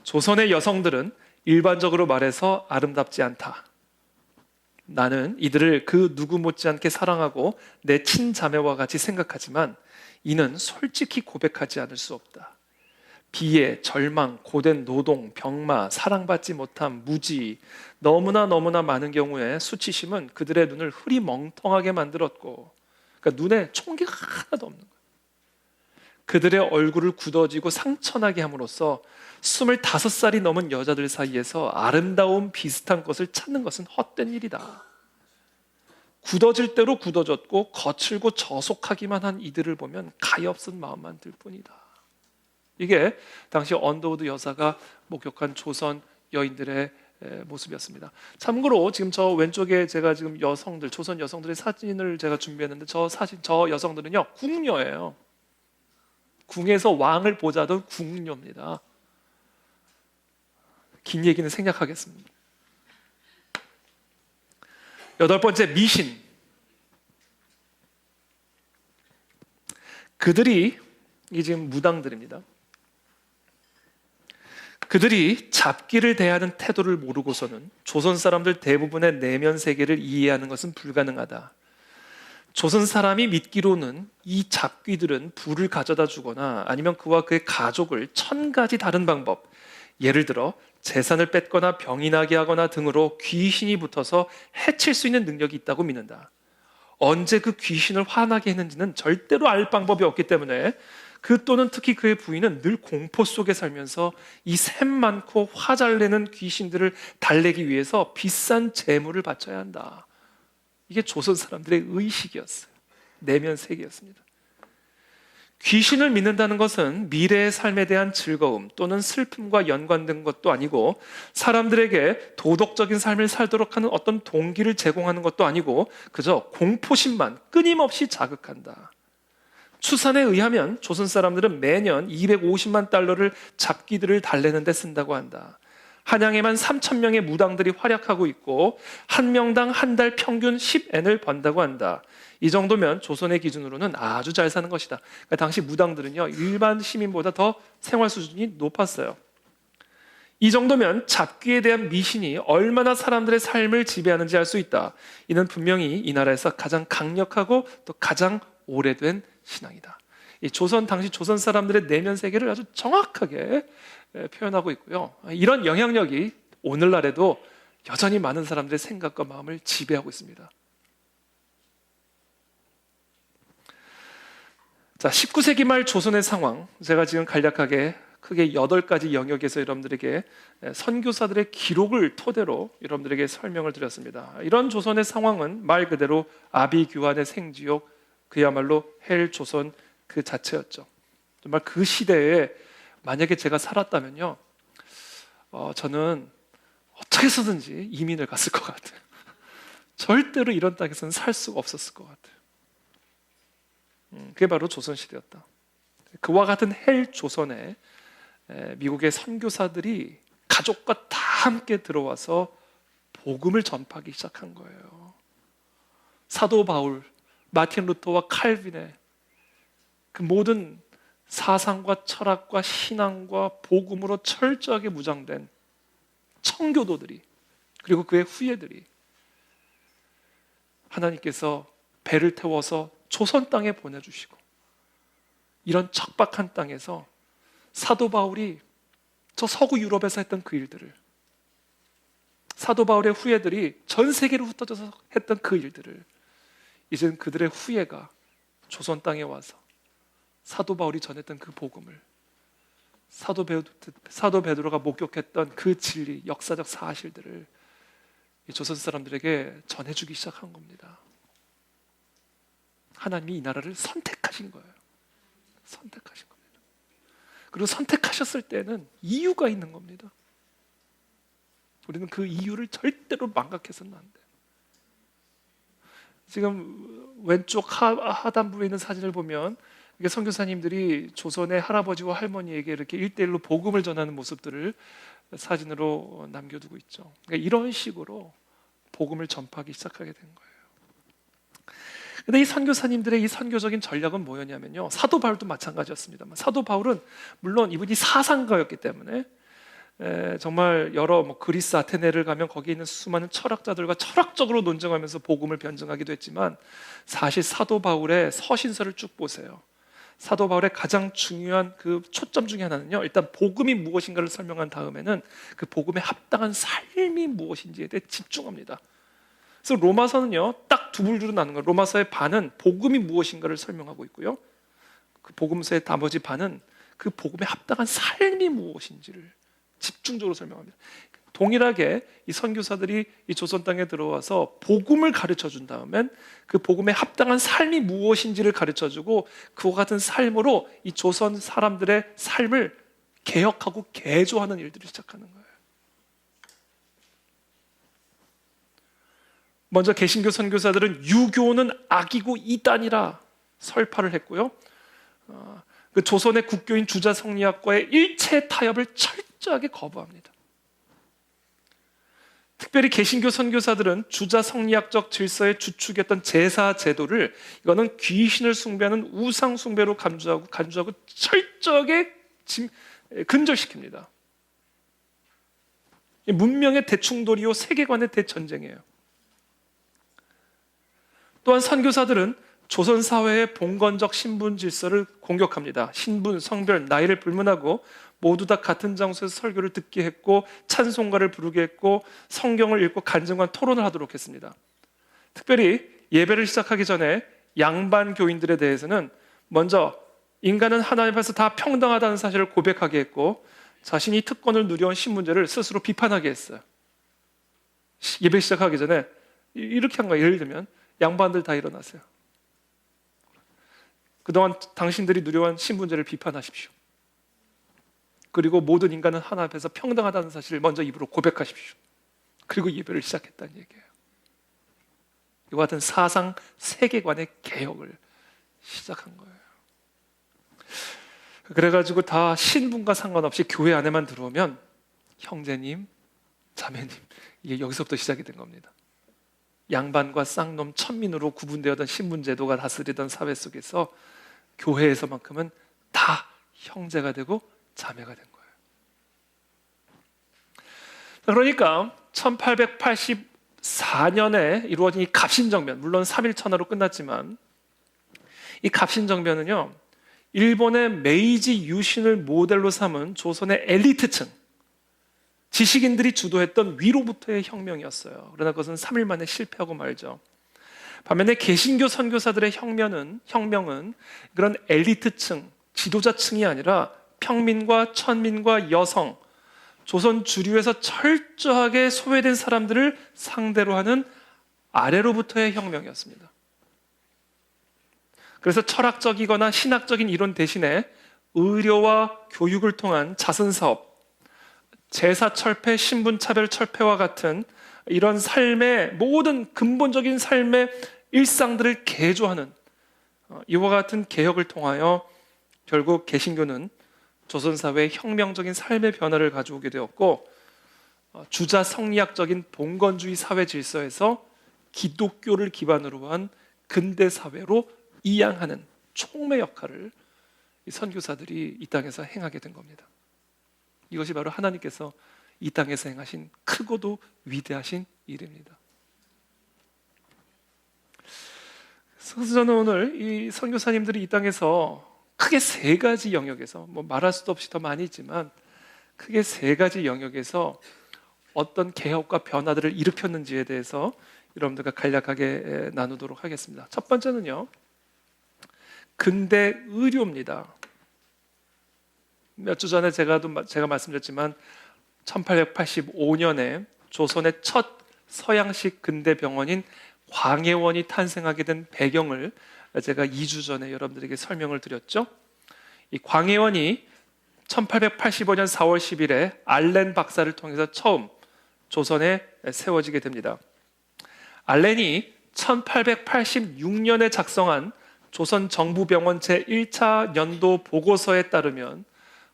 조선의 여성들은 일반적으로 말해서 아름답지 않다. 나는 이들을 그 누구 못지않게 사랑하고 내 친자매와 같이 생각하지만 이는 솔직히 고백하지 않을 수 없다. 비애, 절망, 고된 노동, 병마, 사랑받지 못함, 무지, 너무나 많은 경우에 수치심은 그들의 눈을 흐리멍텅하게 만들었고, 그러니까 눈에 총기가 하나도 없는 거예요. 그들의 얼굴을 굳어지고 상처나게 함으로써 25살이 넘은 여자들 사이에서 아름다움 비슷한 것을 찾는 것은 헛된 일이다. 굳어질 대로 굳어졌고 거칠고 저속하기만 한 이들을 보면 가엾은 마음만 들 뿐이다. 이게 당시 언더우드 여사가 목격한 조선 여인들의 모습이었습니다. 참고로 지금 저 왼쪽에 제가 지금 조선 여성들의 사진을 제가 준비했는데 저 여성들은요 궁녀예요. 궁에서 왕을 보자던 궁녀입니다. 긴 얘기는 생략하겠습니다. 8번째, 미신. 그들이 이게 지금 무당들입니다. 그들이 잡기를 대하는 태도를 모르고서는 조선 사람들 대부분의 내면 세계를 이해하는 것은 불가능하다. 조선 사람이 믿기로는 이 잡귀들은 불을 가져다 주거나 아니면 그와 그의 가족을 1000가지 다른 방법, 예를 들어 재산을 뺏거나 병이 나게 하거나 등으로 귀신이 붙어서 해칠 수 있는 능력이 있다고 믿는다. 언제 그 귀신을 화나게 했는지는 절대로 알 방법이 없기 때문에 그 또는 특히 그의 부인은 늘 공포 속에 살면서 이 샘 많고 화 잘 내는 귀신들을 달래기 위해서 비싼 재물을 바쳐야 한다. 이게 조선 사람들의 의식이었어요. 내면 세계였습니다. 귀신을 믿는다는 것은 미래의 삶에 대한 즐거움 또는 슬픔과 연관된 것도 아니고 사람들에게 도덕적인 삶을 살도록 하는 어떤 동기를 제공하는 것도 아니고 그저 공포심만 끊임없이 자극한다. 추산에 의하면 조선 사람들은 매년 250만 달러를 잡기들을 달래는 데 쓴다고 한다. 한양에만 3,000명의 무당들이 활약하고 있고 한 명당 한 달 평균 10엔을 번다고 한다. 이 정도면 조선의 기준으로는 아주 잘 사는 것이다. 그러니까 당시 무당들은요 일반 시민보다 더 생활 수준이 높았어요. 이 정도면 잡귀에 대한 미신이 얼마나 사람들의 삶을 지배하는지 알 수 있다. 이는 분명히 이 나라에서 가장 강력하고 또 가장 오래된 신앙이다. 당시 조선 사람들의 내면 세계를 아주 정확하게 표현하고 있고요. 이런 영향력이 오늘날에도 여전히 많은 사람들의 생각과 마음을 지배하고 있습니다. 자, 19세기 말 조선의 상황, 제가 지금 간략하게 크게 8가지 영역에서 여러분들에게 선교사들의 기록을 토대로 여러분들에게 설명을 드렸습니다. 이런 조선의 상황은 말 그대로 아비규환의 생지옥, 그야말로 헬 조선 그 자체였죠. 정말 그 시대에 만약에 제가 살았다면요, 저는 어떻게 해서든지 이민을 갔을 것 같아요. 절대로 이런 땅에서는 살 수가 없었을 것 같아요. 그게 바로 조선시대였다. 그와 같은 헬 조선에 미국의 선교사들이 가족과 다 함께 들어와서 복음을 전파하기 시작한 거예요. 사도 바울, 마틴 루터와 칼빈의 그 모든 사상과 철학과 신앙과 복음으로 철저하게 무장된 청교도들이, 그리고 그의 후예들이 하나님께서 배를 태워서 조선 땅에 보내주시고, 이런 척박한 땅에서 사도 바울이 저 서구 유럽에서 했던 그 일들을, 사도 바울의 후예들이 전 세계로 흩어져서 했던 그 일들을 이제는 그들의 후예가 조선 땅에 와서 사도 바울이 전했던 그 복음을, 사도 베드로가 목격했던 그 진리, 역사적 사실들을 이 조선 사람들에게 전해주기 시작한 겁니다. 하나님이 이 나라를 선택하신 거예요. 선택하신 겁니다. 그리고 선택하셨을 때는 이유가 있는 겁니다. 우리는 그 이유를 절대로 망각해서는 안 돼요. 지금 왼쪽 하단부에 있는 사진을 보면 이게 선교사님들이 조선의 할아버지와 할머니에게 이렇게 1대1로 복음을 전하는 모습들을 사진으로 남겨두고 있죠. 그러니까 이런 식으로 복음을 전파하기 시작하게 된 거예요. 근데 이 선교사님들의 이 선교적인 전략은 뭐였냐면요, 사도 바울도 마찬가지였습니다만, 사도 바울은 물론 이분이 사상가였기 때문에 정말 여러 그리스 아테네를 가면 거기에 있는 수많은 철학자들과 철학적으로 논쟁하면서 복음을 변증하기도 했지만, 사실 사도 바울의 서신서를 쭉 보세요. 사도 바울의 가장 중요한 그 초점 중에 하나는요, 일단 복음이 무엇인가를 설명한 다음에는 그 복음에 합당한 삶이 무엇인지에 대해 집중합니다. 그래서 로마서는요, 딱 두 부류로 나누는 거예요. 로마서의 반은 복음이 무엇인가를 설명하고 있고요, 그 복음서의 나머지 반은 그 복음에 합당한 삶이 무엇인지를 집중적으로 설명합니다. 동일하게 이 선교사들이 이 조선 땅에 들어와서 복음을 가르쳐 준 다음엔 그 복음에 합당한 삶이 무엇인지를 가르쳐 주고, 그와 같은 삶으로 이 조선 사람들의 삶을 개혁하고 개조하는 일들을 시작하는 거예요. 먼저 개신교 선교사들은 유교는 악이고 이단이라 설파를 했고요, 그 조선의 국교인 주자 성리학과의 일체 타협을 철저하게 거부합니다. 특별히 개신교 선교사들은 주자 성리학적 질서의 주축이었던 제사 제도를, 이거는 귀신을 숭배하는 우상 숭배로 간주하고 철저하게 근절시킵니다. 문명의 대충돌이요, 세계관의 대전쟁이에요. 또한 선교사들은 조선 사회의 봉건적 신분 질서를 공격합니다. 신분, 성별, 나이를 불문하고 모두 다 같은 장소에서 설교를 듣게 했고, 찬송가를 부르게 했고, 성경을 읽고 간증과 토론을 하도록 했습니다. 특별히 예배를 시작하기 전에 양반 교인들에 대해서는 먼저 인간은 하나님 앞에서 다 평등하다는 사실을 고백하게 했고, 자신이 특권을 누려온 신분제를 스스로 비판하게 했어요. 예배 시작하기 전에 이렇게 한 거예요. 예를 들면 양반들 다 일어나세요. 그동안 당신들이 누려온 신분제를 비판하십시오. 그리고 모든 인간은 하나님 앞에서 평등하다는 사실을 먼저 입으로 고백하십시오. 그리고 예배를 시작했다는 얘기예요. 이와 같은 사상 세계관의 개혁을 시작한 거예요. 그래가지고 다 신분과 상관없이 교회 안에만 들어오면 형제님, 자매님, 이게 여기서부터 시작이 된 겁니다. 양반과 쌍놈, 천민으로 구분되었던 신분제도가 다스리던 사회 속에서 교회에서만큼은 다 형제가 되고 자매가 된 거예요. 그러니까 1884년에 이루어진 이 갑신정변, 물론 3.1천하로 끝났지만 이 갑신정변은요, 일본의 메이지 유신을 모델로 삼은 조선의 엘리트층, 지식인들이 주도했던 위로부터의 혁명이었어요. 그러나 그것은 3일 만에 실패하고 말죠. 반면에 개신교 선교사들의 혁명은 그런 엘리트층, 지도자층이 아니라 평민과 천민과 여성, 조선 주류에서 철저하게 소외된 사람들을 상대로 하는 아래로부터의 혁명이었습니다. 그래서 철학적이거나 신학적인 이론 대신에 의료와 교육을 통한 자선사업, 제사철폐, 신분차별철폐와 같은 이런 삶의 모든 근본적인 삶의 일상들을 개조하는 이와 같은 개혁을 통하여 결국 개신교는 조선사회의 혁명적인 삶의 변화를 가져오게 되었고, 주자 성리학적인 봉건주의 사회 질서에서 기독교를 기반으로 한 근대 사회로 이양하는 촉매 역할을 이 선교사들이 이 땅에서 행하게 된 겁니다. 이것이 바로 하나님께서 이 땅에서 행하신 크고도 위대하신 일입니다. 그래서 저는 오늘 이 선교사님들이 이 땅에서 크게 세 가지 영역에서, 말할 수도 없이 더 많이 있지만 크게 세 가지 영역에서 어떤 개혁과 변화들을 일으켰는지에 대해서 여러분들과 간략하게 나누도록 하겠습니다. 첫 번째는요, 근대 의료입니다. 몇 주 전에 제가 말씀드렸지만 1885년에 조선의 첫 서양식 근대 병원인 광해원이 탄생하게 된 배경을 제가 2주 전에 여러분들에게 설명을 드렸죠. 이 광해원이 1885년 4월 10일에 알렌 박사를 통해서 처음 조선에 세워지게 됩니다. 알렌이 1886년에 작성한 조선 정부병원 제1차 연도 보고서에 따르면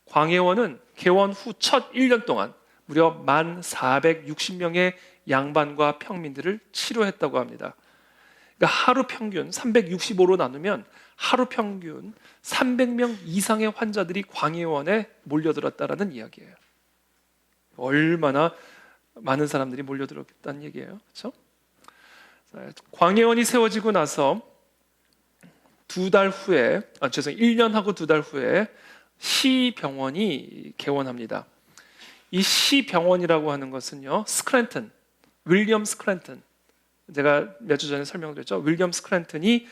광해원은 개원 후 첫 1년 동안 무려 1460명의 양반과 평민들을 치료했다고 합니다. 그러니까 하루 평균 365로 나누면 하루 평균 300명 이상의 환자들이 광해원에 몰려들었다는 이야기예요. 얼마나 많은 사람들이 몰려들었다는 얘기예요. 그렇죠? 광해원이 세워지고 나서 1년하고 2달 후에 시병원이 개원합니다. 이 시병원이라고 하는 것은요, 윌리엄 스크랜튼, 제가 몇 주 전에 설명드렸죠. 윌리엄 스크랜튼이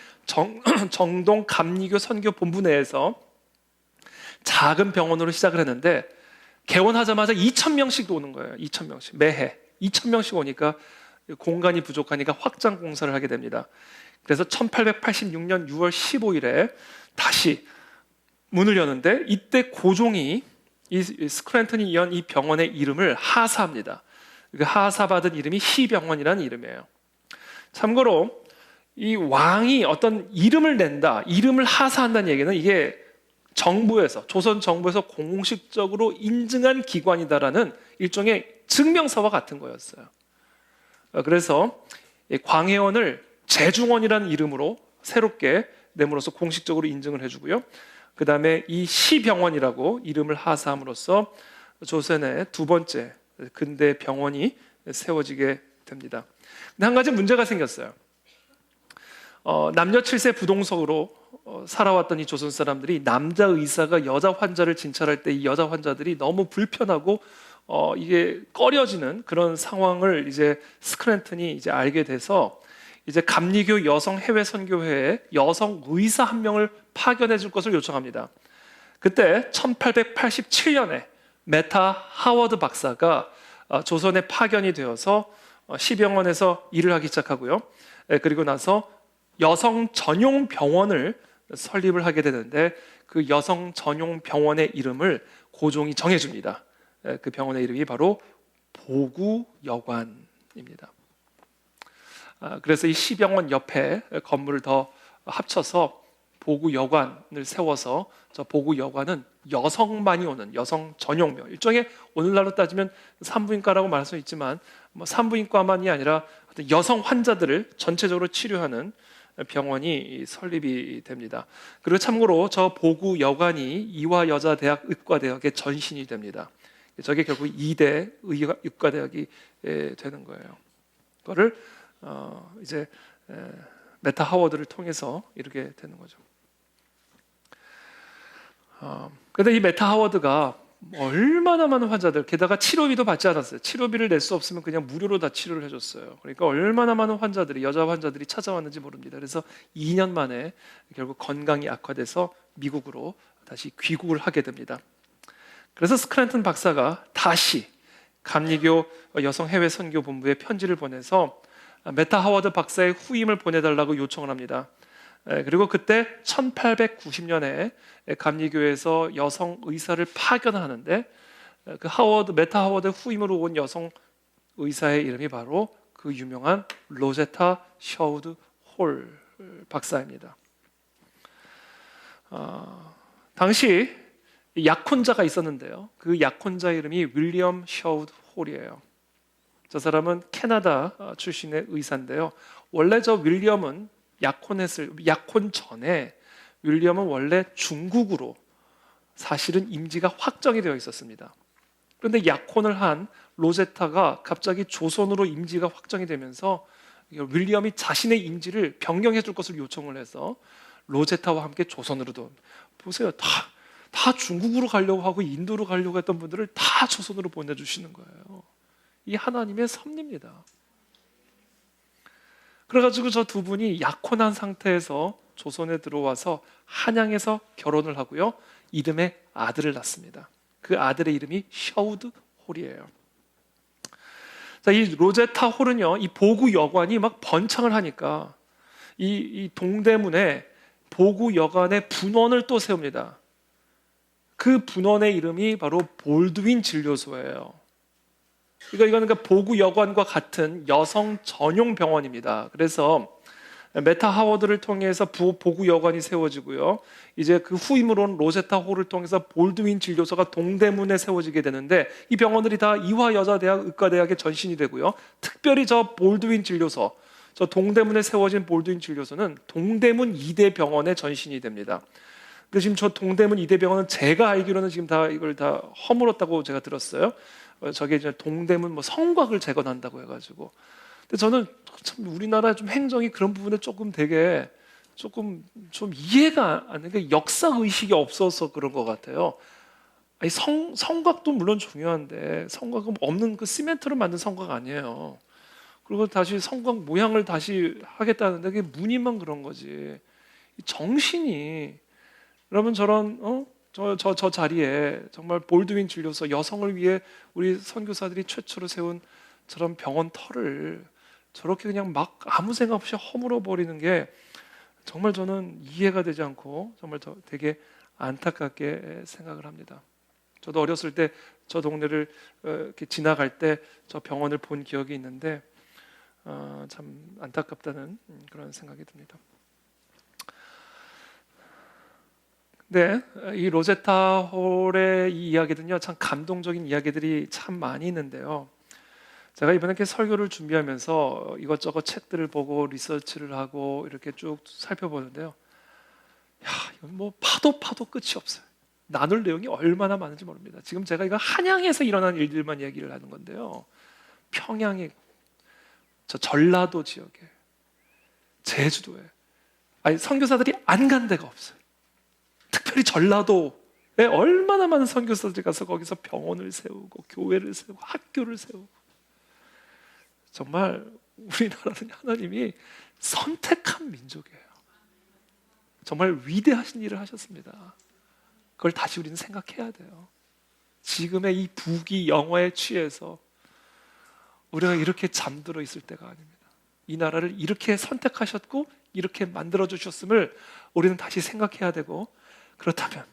정동 감리교 선교 본부 내에서 작은 병원으로 시작을 했는데 개원하자마자 2,000명씩 오는 거예요. 2,000명씩 매해 2,000명씩 오니까 공간이 부족하니까 확장 공사를 하게 됩니다. 그래서 1886년 6월 15일에 다시 문을 여는데 이때 고종이 이 스크랜턴이 연 이 병원의 이름을 하사합니다. 그 하사받은 이름이 시병원이라는 이름이에요. 참고로 이 왕이 어떤 이름을 낸다, 이름을 하사한다는 얘기는 이게 조선 정부에서 공식적으로 인증한 기관이다라는 일종의 증명서와 같은 거였어요. 그래서 광해원을 제중원이라는 이름으로 새롭게 내므로서 공식적으로 인증을 해주고요. 그 다음에 이 시병원이라고 이름을 하사함으로써 조선의 두 번째 근대 병원이 세워지게 됩니다. 근데 한 가지 문제가 생겼어요. 남녀 7세 부동석으로 살아왔던 이 조선 사람들이 남자 의사가 여자 환자를 진찰할 때 이 여자 환자들이 너무 불편하고 이게 꺼려지는 그런 상황을 이제 스크랜턴이 이제 알게 돼서 이제 감리교 여성 해외 선교회에 여성 의사 한 명을 파견해 줄 것을 요청합니다. 그때 1887년에 메타 하워드 박사가 조선에 파견이 되어서 시병원에서 일을 하기 시작하고요. 그리고 나서 여성 전용 병원을 설립을 하게 되는데 그 여성 전용 병원의 이름을 고종이 정해줍니다. 그 병원의 이름이 바로 보구여관입니다. 그래서 이 시병원 옆에 건물을 더 합쳐서 보구여관을 세워서 저 보구여관은 여성만이 오는 여성 전용병, 일종의 오늘날로 따지면 산부인과라고 말할 수 있지만 산부인과만이 아니라 여성 환자들을 전체적으로 치료하는 병원이 설립이 됩니다. 그리고 참고로 저 보구여관이 이화여자대학 의과대학의 전신이 됩니다. 저게 결국 2대 의과대학이 되는 거예요. 그거를 이제 메타 하워드를 통해서 이렇게 되는 거죠. 그런데 이 메타 하워드가 얼마나 많은 환자들, 게다가 치료비도 받지 않았어요. 치료비를 낼 수 없으면 그냥 무료로 다 치료를 해줬어요. 그러니까 얼마나 많은 환자들이, 여자 환자들이 찾아왔는지 모릅니다. 그래서 2년 만에 결국 건강이 악화돼서 미국으로 다시 귀국을 하게 됩니다. 그래서 스크랜턴 박사가 다시 감리교 여성 해외 선교 본부에 편지를 보내서 메타 하워드 박사의 후임을 보내달라고 요청을 합니다. 그리고 그때 1890년에 감리교에서 여성 의사를 파견하는데 그 메타 하워드 후임으로 온 여성 의사의 이름이 바로 그 유명한 로제타 셔우드 홀 박사입니다. 당시 약혼자가 있었는데요. 그 약혼자 이름이 윌리엄 셔우드 홀이에요. 저 사람은 캐나다 출신의 의사인데요. 원래 저 윌리엄은 약혼 전에 윌리엄은 원래 중국으로 사실은 임지가 확정이 되어 있었습니다. 그런데 약혼을 한 로제타가 갑자기 조선으로 임지가 확정이 되면서 윌리엄이 자신의 임지를 변경해 줄 것을 요청을 해서 로제타와 함께 조선으로도, 보세요, 다 중국으로 가려고 하고 인도로 가려고 했던 분들을 다 조선으로 보내주시는 거예요. 이 하나님의 섭리입니다. 그래가지고 저 두 분이 약혼한 상태에서 조선에 들어와서 한양에서 결혼을 하고요, 이듬해 아들을 낳습니다. 그 아들의 이름이 셔우드 홀이에요. 자, 이 로제타 홀은요, 이 보구 여관이 막 번창을 하니까 이 동대문에 보구 여관의 분원을 또 세웁니다. 그 분원의 이름이 바로 볼드윈 진료소예요. 그러니까 보구 여관과 같은 여성 전용 병원입니다. 그래서 메타 하워드를 통해서 보구 여관이 세워지고요, 이제 그 후임으로 온 로제타 홀을 통해서 볼드윈 진료소가 동대문에 세워지게 되는데, 이 병원들이 다 이화여자대학 의과대학에 전신이 되고요, 특별히 저 볼드윈 진료소, 저 동대문에 세워진 볼드윈 진료소는 동대문 2대 병원의 전신이 됩니다. 근데 지금 저 동대문 2대 병원은 제가 알기로는 지금 다 이걸 다 허물었다고 제가 들었어요. 저게 이제 동대문 뭐 성곽을 재건한다고 해가지고. 근데 저는 참 우리나라 좀 행정이 그런 부분에 조금 되게 조금 좀 이해가 안 되는 게, 역사 의식이 없어서 그런 것 같아요. 아니 성곽도 물론 중요한데 성곽은 없는 그 시멘트로 만든 성곽 아니에요. 그리고 다시 성곽 모양을 다시 하겠다는데 그게 무늬만 그런 거지. 정신이, 여러분 저런 저 자리에 정말 볼드윈 진료소, 여성을 위해 우리 선교사들이 최초로 세운 저런 병원 터를 저렇게 그냥 막 아무 생각 없이 허물어 버리는 게 정말 저는 이해가 되지 않고 정말 되게 안타깝게 생각을 합니다. 저도 어렸을 때 저 동네를 이렇게 지나갈 때 저 병원을 본 기억이 있는데 참 안타깝다는 그런 생각이 듭니다. 네, 이 로제타 홀의 이 이야기는요, 참 감동적인 이야기들이 참 많이 있는데요. 제가 이번에 이렇게 설교를 준비하면서 이것저것 책들을 보고 리서치를 하고 이렇게 쭉 살펴보는데요, 야, 이건 뭐 파도 끝이 없어요. 나눌 내용이 얼마나 많은지 모릅니다. 지금 제가 이거 한양에서 일어난 일들만 얘기를 하는 건데요, 평양에, 저 전라도 지역에, 제주도에, 아니 선교사들이 안 간 데가 없어요. 특별히 전라도에 얼마나 많은 선교사들이 가서 거기서 병원을 세우고 교회를 세우고 학교를 세우고, 정말 우리나라는 하나님이 선택한 민족이에요. 정말 위대하신 일을 하셨습니다. 그걸 다시 우리는 생각해야 돼요. 지금의 이 부귀 영화에 취해서 우리가 이렇게 잠들어 있을 때가 아닙니다. 이 나라를 이렇게 선택하셨고 이렇게 만들어 주셨음을 우리는 다시 생각해야 되고, 그렇다면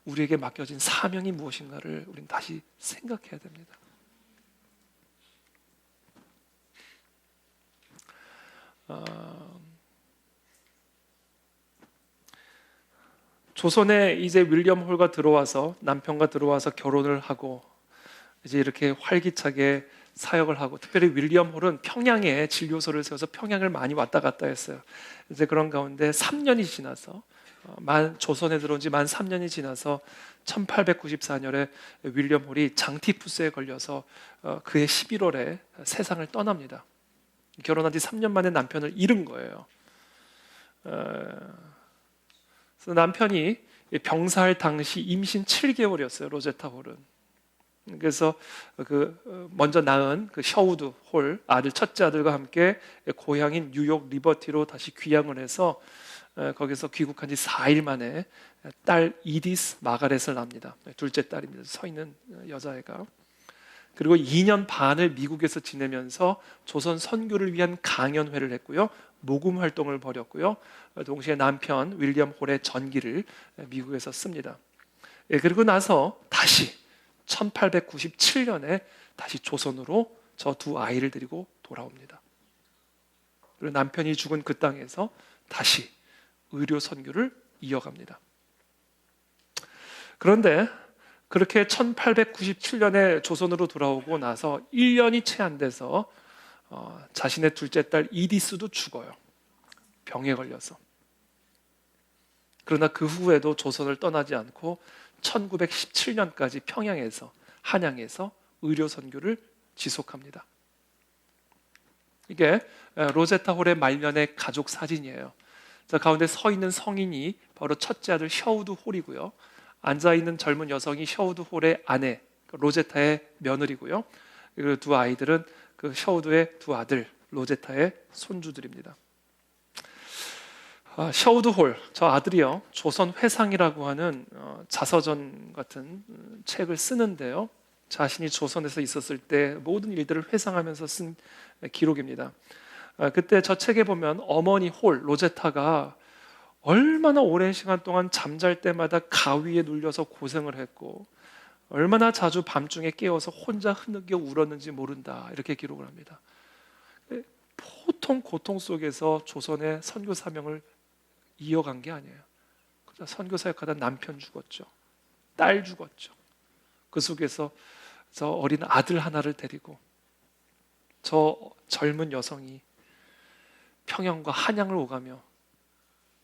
우리에게 맡겨진 사명이 무엇인가를 우리는 다시 생각해야 됩니다. 조선에 이제 윌리엄 홀과 들어와서, 남편과 들어와서 결혼을 하고 이제 이렇게 활기차게 사역을 하고, 특별히 윌리엄 홀은 평양에 진료소를 세워서 평양을 많이 왔다 갔다 했어요. 이제 그런 가운데 3년이 지나서 조선에 들어온 지 만 3년이 지나서 1894년에 윌리엄 홀이 장티푸스에 걸려서 그해 11월에 세상을 떠납니다. 결혼한 지 3년 만에 남편을 잃은 거예요. 그래서 남편이 병사할 당시 임신 7개월이었어요. 로제타 홀은. 그래서 먼저 낳은 그 셔우드 홀 아들 첫째 아들과 함께 고향인 뉴욕 리버티로 다시 귀향을 해서 거기서 귀국한 지 4일 만에 딸 이디스 마가렛을 낳습니다. 둘째 딸입니다. 서 있는 여자애가. 그리고 2년 반을 미국에서 지내면서 조선 선교를 위한 강연회를 했고요. 모금 활동을 벌였고요. 동시에 남편 윌리엄 홀의 전기를 미국에서 씁니다. 그리고 나서 다시 1897년에 다시 조선으로 저 두 아이를 데리고 돌아옵니다. 그리고 남편이 죽은 그 땅에서 다시 의료 선교를 이어갑니다. 그런데 그렇게 1897년에 조선으로 돌아오고 나서 1년이 채 안 돼서 자신의 둘째 딸 이디스도 죽어요. 병에 걸려서. 그러나 그 후에도 조선을 떠나지 않고 1917년까지 평양에서 한양에서 의료 선교를 지속합니다. 이게 로제타 홀의 말년의 가족 사진이에요. 자, 가운데 서 있는 성인이 바로 첫째 아들 셔우드 홀이고요. 앉아 있는 젊은 여성이 셔우드 홀의 아내 로제타의 며느리고요. 그리고 두 아이들은 그 셔우드의 두 아들 로제타의 손주들입니다. 셔우드 홀, 저 아들이요, 조선 회상이라고 하는 자서전 같은 책을 쓰는데요. 자신이 조선에서 있었을 때 모든 일들을 회상하면서 쓴 기록입니다. 그때 저 책에 보면 어머니 홀, 로제타가 얼마나 오랜 시간 동안 잠잘 때마다 가위에 눌려서 고생을 했고 얼마나 자주 밤중에 깨어서 혼자 흐느껴 울었는지 모른다, 이렇게 기록을 합니다. 보통 고통 속에서 조선의 선교 사명을 이어간 게 아니에요. 선교 사역하다 남편 죽었죠. 딸 죽었죠. 그 속에서 저 어린 아들 하나를 데리고 저 젊은 여성이 평양과 한양을 오가며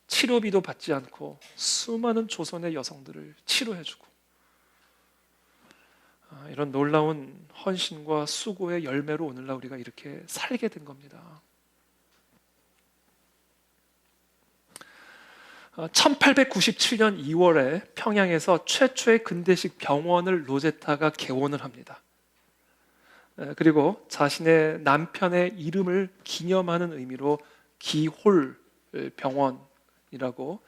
치료비도 받지 않고 수많은 조선의 여성들을 치료해주고 이런 놀라운 헌신과 수고의 열매로 오늘날 우리가 이렇게 살게 된 겁니다. 1897년 2월에 평양에서 최초의 근대식 병원을 로제타가 개원을 합니다. 그리고 자신의 남편의 이름을 기념하는 의미로 기홀 병원이라고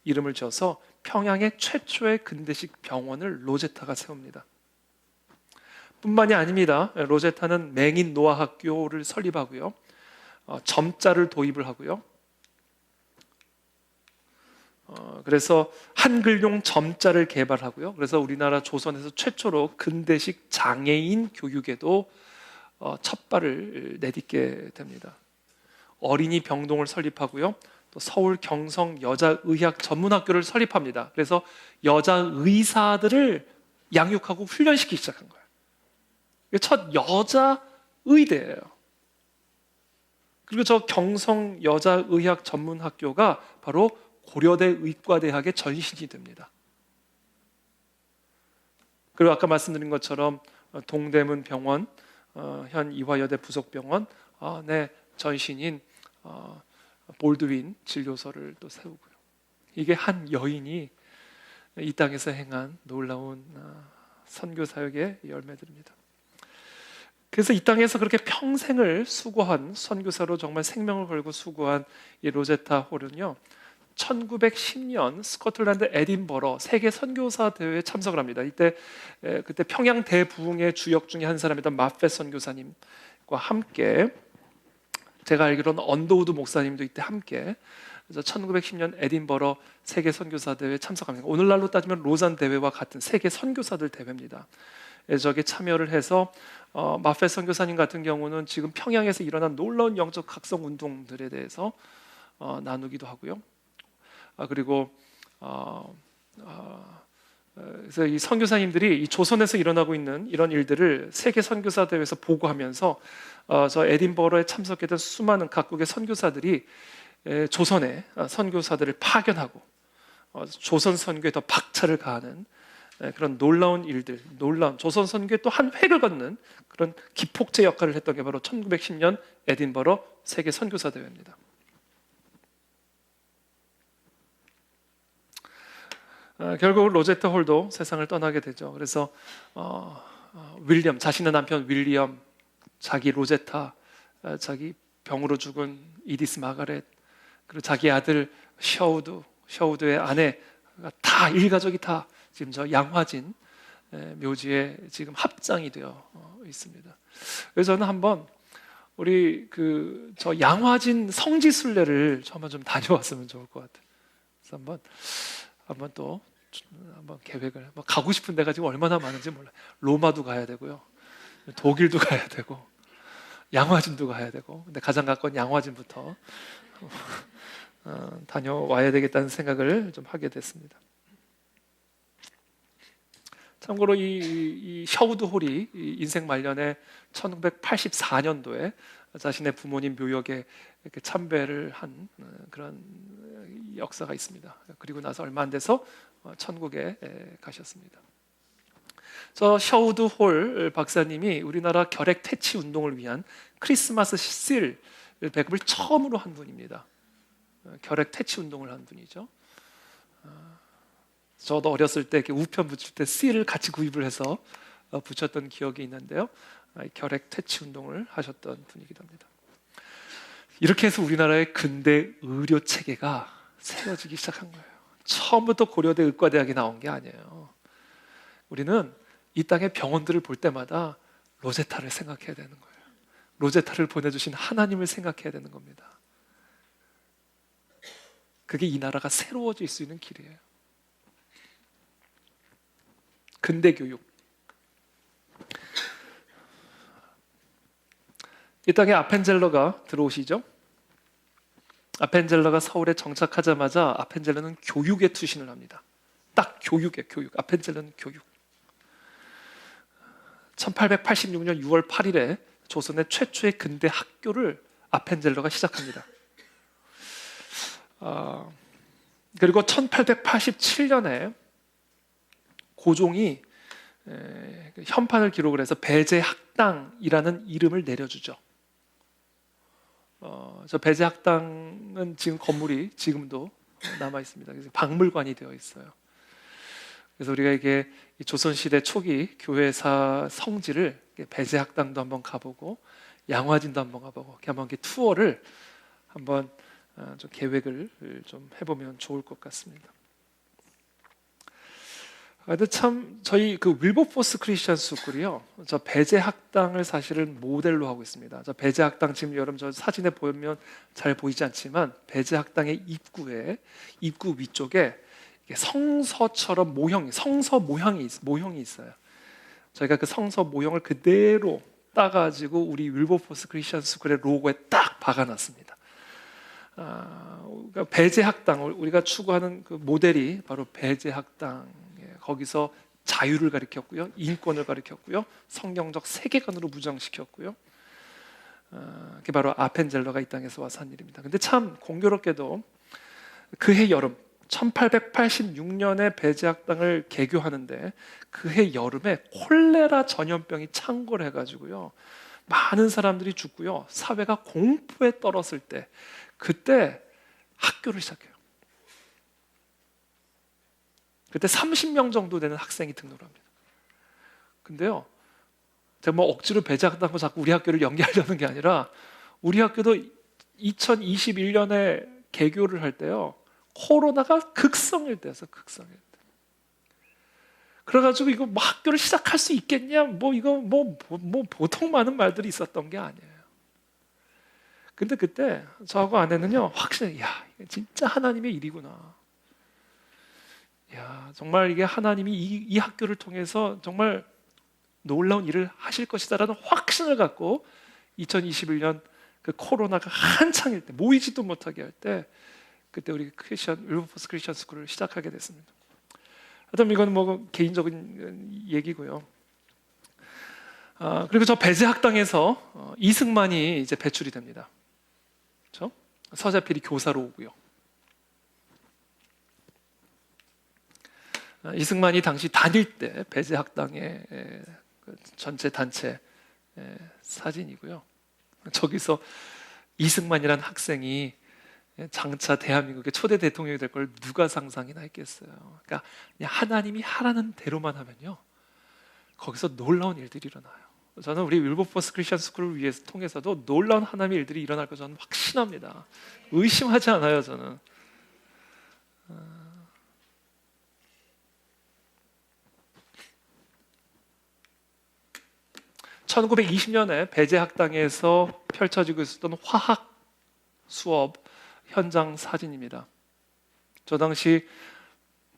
이름을 지어서 평양의 최초의 근대식 병원을 로제타가 세웁니다. 뿐만이 아닙니다. 로제타는 맹인 노아 학교를 설립하고요. 점자를 도입을 하고요. 그래서 한글용 점자를 개발하고요. 그래서 우리나라 조선에서 최초로 근대식 장애인 교육에도 첫 발을 내딛게 됩니다. 어린이 병동을 설립하고요. 또 서울 경성 여자의학 전문학교를 설립합니다. 그래서 여자 의사들을 양육하고 훈련시키기 시작한 거예요. 이게 첫 여자 의대예요. 그리고 저 경성 여자의학 전문학교가 바로 고려대 의과대학의 전신이 됩니다. 그리고 아까 말씀드린 것처럼 동대문 병원, 현 이화여대 부속병원, 전신인 볼드윈 진료소를 또 세우고요. 이게 한 여인이 이 땅에서 행한 놀라운 선교 사역의 열매들입니다. 그래서 이 땅에서 그렇게 평생을 수고한 선교사로 정말 생명을 걸고 수고한 이 로제타 홀은요, 1910년 스코틀랜드 에딘버러 세계 선교사 대회에 참석을 합니다. 그때 평양 대부흥의 주역 중에 한 사람이던 마펫 선교사님과 함께, 제가 알기로는 언더우드 목사님도 이때 함께, 그래서 1910년 에딘버러 세계 선교사 대회에 참석합니다. 오늘날로 따지면 로잔 대회와 같은 세계 선교사들 대회입니다. 저기 참여를 해서 마펫 선교사님 같은 경우는 지금 평양에서 일어난 놀라운 영적 각성 운동들에 대해서 나누기도 하고요. 그리고 그래서 이 선교사님들이 이 조선에서 일어나고 있는 이런 일들을 세계 선교사 대회에서 보고하면서 저 에딘버러에 참석했던 수많은 각국의 선교사들이 조선의 선교사들을 파견하고 조선 선교에 더 박차를 가하는 그런 놀라운 일들, 놀라운 조선 선교에 또 한 획을 걷는 그런 기폭제 역할을 했던 게 바로 1910년 에딘버러 세계 선교사 대회입니다. 결국 로제타 홀도 세상을 떠나게 되죠. 그래서 윌리엄, 자신의 남편 윌리엄, 자기 로제타, 자기 병으로 죽은 이디스 마가렛, 그리고 자기 아들 셔우드의 아내가 다 일가족이 다 지금 저 양화진 묘지에 지금 합장이 되어 있습니다. 그래서 저는 한번 우리 저 양화진 성지순례를 한번 좀 다녀왔으면 좋을 것 같아요. 그래서 한번 계획을 가고 싶은 데가 지금 얼마나 많은지 몰라요. 로마도 가야 되고요, 독일도 가야 되고, 양화진도 가야 되고, 근데 가장 가까운 양화진부터 다녀와야 되겠다는 생각을 좀 하게 됐습니다. 참고로 이 셔우드 홀이 인생 말년에 1984년도에 자신의 부모님 묘역에 이렇게 참배를 한 그런 역사가 있습니다. 그리고 나서 얼마 안 돼서 천국에 가셨습니다. 저 셔우드 홀 박사님이 우리나라 결핵 퇴치 운동을 위한 크리스마스 실 배급을 처음으로 한 분입니다. 결핵 퇴치 운동을 한 분이죠. 저도 어렸을 때 이렇게 우편 붙일 때 씨를 같이 구입을 해서 붙였던 기억이 있는데요. 결핵 퇴치 운동을 하셨던 분이기도 합니다. 이렇게 해서 우리나라의 근대 의료 체계가 세워지기 시작한 거예요. 처음부터 고려대 의과대학이 나온 게 아니에요. 우리는 이 땅의 병원들을 볼 때마다 로제타를 생각해야 되는 거예요. 로제타를 보내주신 하나님을 생각해야 되는 겁니다. 그게 이 나라가 새로워질 수 있는 길이에요. 근대 교육. 이 땅에 아펜젤러가 들어오시죠. 아펜젤러가 서울에 정착하자마자 아펜젤러는 교육에 투신을 합니다. 딱 교육에 교육. 아펜젤러는 교육. 1886년 6월 8일에 조선의 최초의 근대 학교를 아펜젤러가 시작합니다. 그리고 1887년에 고종이 현판을 기록을 해서 배제학당이라는 이름을 내려주죠. 저 배제학당은 지금 건물이 지금도 남아 있습니다. 그래서 박물관이 되어 있어요. 그래서 우리가 이게 조선시대 초기 교회사 성지를 배제학당도 한번 가보고 양화진도 한번 가보고 한번 투어를 한번 좀 계획을 좀 해보면 좋을 것 같습니다. 근데 참 저희 윌버포스 크리스천 스쿨이요, 저 배제학당을 사실은 모델로 하고 있습니다. 저 배제학당 지금 여러분 저 사진에 보면 잘 보이지 않지만 배제학당의 입구 위쪽에 성서처럼 성서 모형이 있어요. 저희가 그 성서 모형을 그대로 따가지고 우리 윌버포스 크리스천 스쿨의 로고에 딱 박아놨습니다. 그러니까 배제학당, 우리가 추구하는 그 모델이 바로 배제학당. 거기서 자유를 가르쳤고요, 인권을 가르쳤고요, 성경적 세계관으로 무장시켰고요. 그게 바로 아펜젤러가 이 땅에서 와서 한 일입니다. 근데 참 공교롭게도 그해 여름 1886년에 배제학당을 개교하는데 그해 여름에 콜레라 전염병이 창궐 해가지고요, 많은 사람들이 죽고요, 사회가 공포에 떨었을 때 그때 학교를 시작해요. 그때 30명 정도 되는 학생이 등록을 합니다. 근데요, 제가 억지로 배제학당과 자꾸 우리 학교를 연계하려는 게 아니라 우리 학교도 2021년에 개교를 할 때요, 코로나가 극성일 때였어요. 극성일 때. 그래가지고 이거 학교를 시작할 수 있겠냐? 이거 보통 많은 말들이 있었던 게 아니에요. 근데 그때 저하고 아내는요, 확실히 진짜 하나님의 일이구나. 정말 이게 하나님이 이 학교를 통해서 정말 놀라운 일을 하실 것이다라는 확신을 갖고 2021년 그 코로나가 한창일 때, 모이지도 못하게 할 때, 그때 우리 윌버포스 크리스천 스쿨을 시작하게 됐습니다. 하여튼 이건 개인적인 얘기고요. 그리고 저 배제학당에서 이승만이 이제 배출이 됩니다. 그렇죠? 서자필이 교사로 오고요. 이승만이 당시 다닐 때 배제학당의 전체 단체 사진이고요. 저기서 이승만이라는 학생이 장차 대한민국의 초대 대통령이 될 걸 누가 상상이나 했겠어요. 그러니까 그냥 하나님이 하라는 대로만 하면요, 거기서 놀라운 일들이 일어나요. 저는 우리 윌버포스 크리스천 스쿨을 위해서 통해서도 놀라운 하나님의 일들이 일어날 거 저는 확신합니다. 의심하지 않아요, 저는. 1920년에 배제학당에서 펼쳐지고 있었던 화학 수업 현장 사진입니다. 저 당시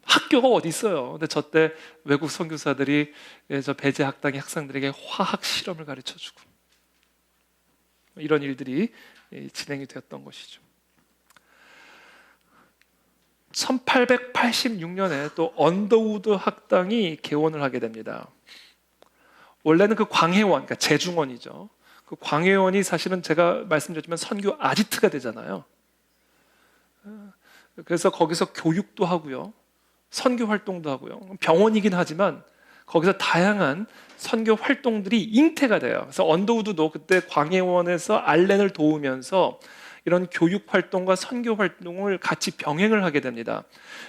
학교가 어디 있어요? 근데 저 때 외국 선교사들이 저 배제학당의 학생들에게 화학 실험을 가르쳐주고 이런 일들이 진행이 되었던 것이죠. 1886년에 또 언더우드 학당이 개원을 하게 됩니다. 원래는 그 광해원, 그러니까 재중원이죠. 그 광해원이 사실은 제가 말씀드렸지만 선교 아지트가 되잖아요. 그래서 거기서 교육도 하고요, 선교 활동도 하고요. 병원이긴 하지만 거기서 다양한 선교 활동들이 잉태가 돼요. 그래서 언더우드도 그때 광해원에서 알렌을 도우면서 이런 교육 활동과 선교 활동을 같이 병행을 하게 됩니다.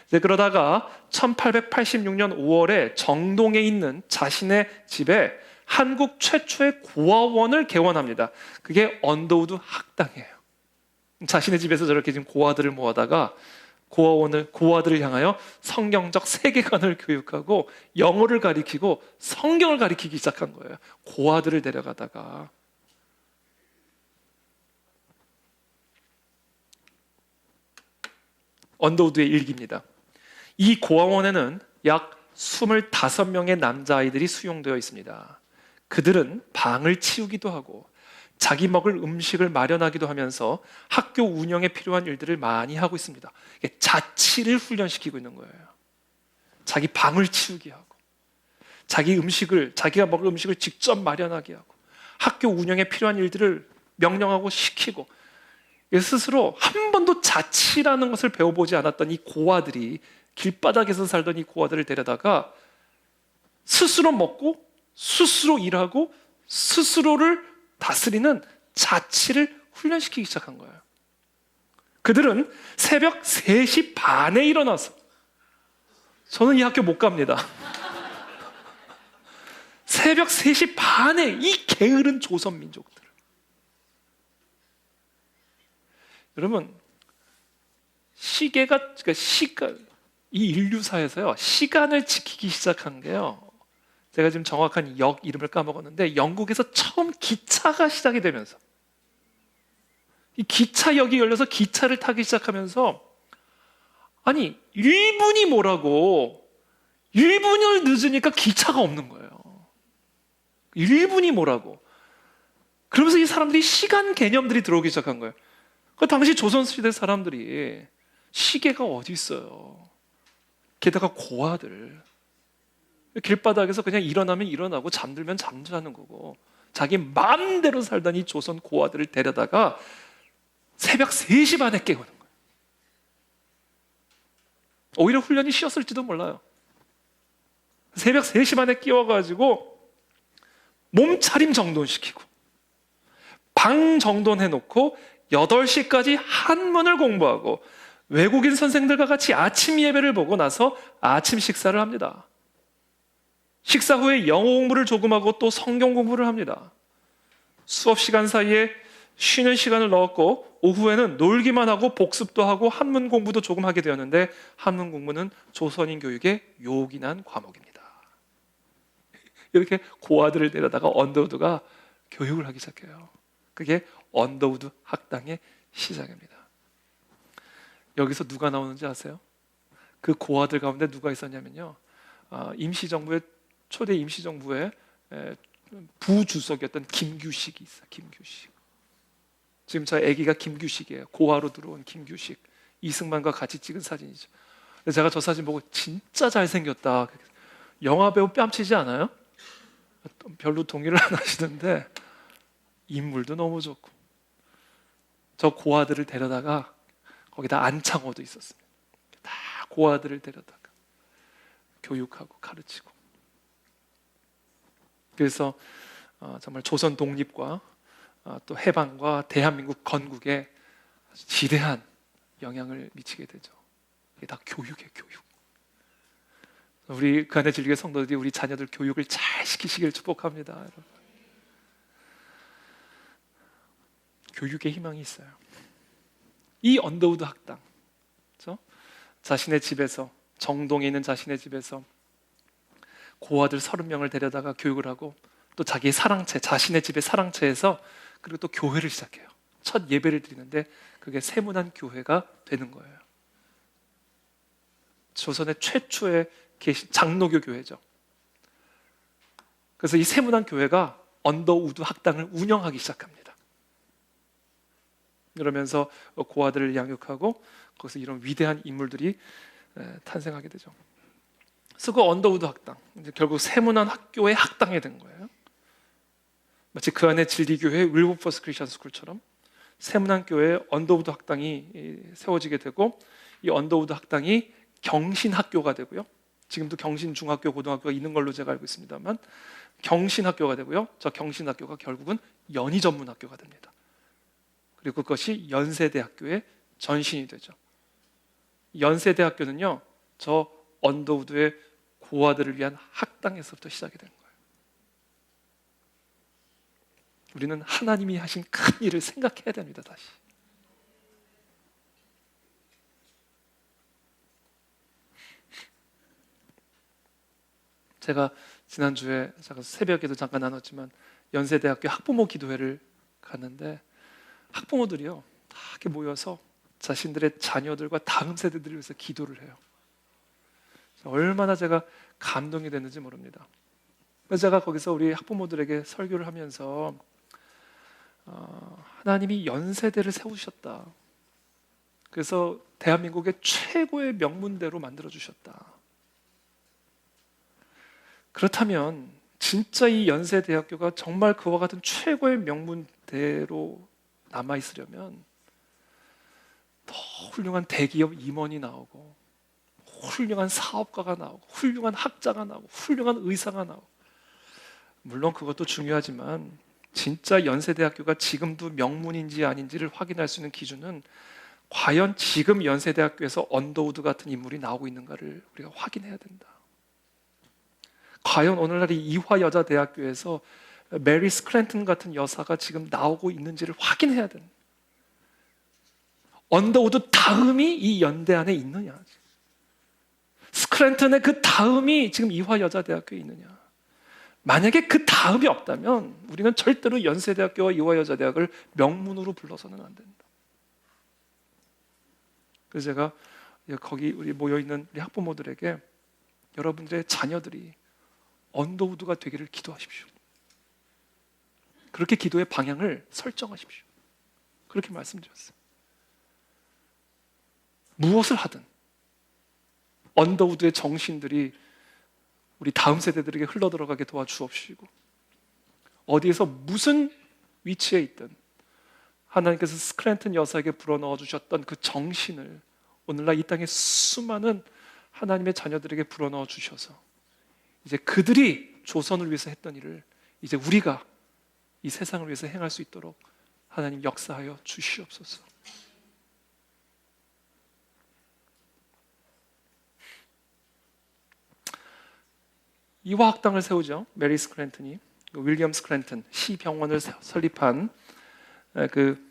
그러다가 1886년 5월에 정동에 있는 자신의 집에 한국 최초의 고아원을 개원합니다. 그게 언더우드 학당이에요. 자신의 집에서 저렇게 지금 고아들을 모아다가 고아들을 향하여 성경적 세계관을 교육하고 영어를 가리키고 성경을 가리키기 시작한 거예요. 고아들을 데려가다가. 언더우드의 일기입니다. 이 고아원에는 약 25명의 남자아이들이 수용되어 있습니다. 그들은 방을 치우기도 하고 자기 먹을 음식을 마련하기도 하면서 학교 운영에 필요한 일들을 많이 하고 있습니다. 자치를 훈련시키고 있는 거예요. 자기 방을 치우게 하고 자기가 먹을 음식을 직접 마련하게 하고 학교 운영에 필요한 일들을 명령하고 시키고, 스스로 한 번도 자치라는 것을 배워보지 않았던 이 고아들이, 길바닥에서 살던 이 고아들을 데려다가 스스로 먹고 스스로 일하고 스스로를 다스리는 자치를 훈련시키기 시작한 거예요. 그들은 새벽 3시 반에 일어나서, 저는 이 학교 못 갑니다. 새벽 3시 반에 이 게으른 조선 민족들. 여러분, 이 인류사에서요, 시간을 지키기 시작한 게요, 제가 지금 정확한 역 이름을 까먹었는데 영국에서 처음 기차가 시작이 되면서, 이 기차역이 열려서 기차를 타기 시작하면서, 아니 1분이 뭐라고, 1분을 늦으니까 기차가 없는 거예요. 1분이 뭐라고. 그러면서 이 사람들이 시간 개념들이 들어오기 시작한 거예요. 그 당시 조선시대 사람들이 시계가 어디 있어요. 게다가 고아들, 길바닥에서 그냥 일어나면 일어나고 잠들면 잠자는 거고, 자기 마음대로 살던 이 조선 고아들을 데려다가 새벽 3시 반에 깨우는 거예요. 오히려 훈련이 쉬었을지도 몰라요. 새벽 3시 반에 깨워가지고 몸차림 정돈시키고 방 정돈해놓고 8시까지 한문을 공부하고 외국인 선생들과 같이 아침 예배를 보고 나서 아침 식사를 합니다. 식사 후에 영어 공부를 조금 하고 또 성경 공부를 합니다. 수업 시간 사이에 쉬는 시간을 넣었고 오후에는 놀기만 하고 복습도 하고 한문 공부도 조금 하게 되었는데, 한문 공부는 조선인 교육의 요긴한 과목입니다. 이렇게 고아들을 데려다가 언더우드가 교육을 하기 시작해요. 그게 언더우드 학당의 시작입니다. 여기서 누가 나오는지 아세요? 그 고아들 가운데 누가 있었냐면요, 초대 임시정부의 부주석이었던 김규식이 있어요. 김규식. 지금 저 아기가 김규식이에요. 고아로 들어온 김규식. 이승만과 같이 찍은 사진이죠. 제가 저 사진 보고 진짜 잘생겼다, 영화배우 뺨치지 않아요? 별로 동의를 안 하시는데 인물도 너무 좋고, 저 고아들을 데려다가 거기다 안창호도 있었습니다. 다 고아들을 데려다가 교육하고 가르치고, 그래서 정말 조선 독립과 또 해방과 대한민국 건국에 지대한 영향을 미치게 되죠. 이게 다 교육이에요, 교육. 우리 그 안에 진리의 성도들이 우리 자녀들 교육을 잘 시키시길 축복합니다. 여러분. 교육에 희망이 있어요. 이 언더우드 학당, 그렇죠? 자신의 집에서, 정동에 있는 자신의 집에서 고아들 30명을 데려다가 교육을 하고, 또 자기의 사랑채, 자신의 집의 사랑채에서, 그리고 또 교회를 시작해요. 첫 예배를 드리는데 그게 세문안 교회가 되는 거예요. 조선의 최초의 장로교 교회죠. 그래서 이 세문안 교회가 언더우드 학당을 운영하기 시작합니다. 그러면서 고아들을 양육하고 거기서 이런 위대한 인물들이 탄생하게 되죠. 그래서 그 언더우드 학당, 이제 결국 세문안 학교의 학당이 된 거예요. 마치 그 안에 진리교회 윌버포스 크리스천 스쿨처럼 세문안 교회에 언더우드 학당이 세워지게 되고, 이 언더우드 학당이 경신학교가 되고요. 지금도 경신중학교, 고등학교가 있는 걸로 제가 알고 있습니다만, 경신학교가 되고요. 저 경신학교가 결국은 연희전문학교가 됩니다. 그리고 그것이 연세대학교의 전신이 되죠. 연세대학교는요, 저 언더우드의 고아들을 위한 학당에서부터 시작이 된 거예요. 우리는 하나님이 하신 큰 일을 생각해야 됩니다. 다시. 제가 지난주에 제가 새벽에도 잠깐 나눴지만 연세대학교 학부모 기도회를 갔는데, 학부모들이요 다 이렇게 모여서 자신들의 자녀들과 다음 세대들을 위해서 기도를 해요. 얼마나 제가 감동이 됐는지 모릅니다. 그래서 제가 거기서 우리 학부모들에게 설교를 하면서 하나님이 연세대를 세우셨다. 그래서 대한민국의 최고의 명문대로 만들어주셨다. 그렇다면 진짜 이 연세대학교가 정말 그와 같은 최고의 명문대로 남아있으려면 더 훌륭한 대기업 임원이 나오고, 훌륭한 사업가가 나오고, 훌륭한 학자가 나오고, 훌륭한 의사가 나오고, 물론 그것도 중요하지만 진짜 연세대학교가 지금도 명문인지 아닌지를 확인할 수 있는 기준은 과연 지금 연세대학교에서 언더우드 같은 인물이 나오고 있는가를 우리가 확인해야 된다. 과연 오늘날 이 이화여자대학교에서 메리 스크랜튼 같은 여사가 지금 나오고 있는지를 확인해야 된다. 언더우드 다음이 이 연대 안에 있느냐, 스크랜턴의 그 다음이 지금 이화여자대학교에 있느냐. 만약에 그 다음이 없다면 우리는 절대로 연세대학교와 이화여자대학을 명문으로 불러서는 안 된다. 그래서 제가 거기 우리 모여있는 우리 학부모들에게 여러분들의 자녀들이 언더우드가 되기를 기도하십시오. 그렇게 기도의 방향을 설정하십시오. 그렇게 말씀드렸어요. 무엇을 하든 언더우드의 정신들이 우리 다음 세대들에게 흘러들어가게 도와주옵시고, 어디에서 무슨 위치에 있든 하나님께서 스크랜턴 여사에게 불어넣어 주셨던 그 정신을 오늘날 이 땅에 수많은 하나님의 자녀들에게 불어넣어 주셔서 이제 그들이 조선을 위해서 했던 일을 이제 우리가 이 세상을 위해서 행할 수 있도록 하나님 역사하여 주시옵소서. 이화학당을 세우죠. 메리 스크랜턴이, 윌리엄 스크랜턴, 시병원을 설립한 그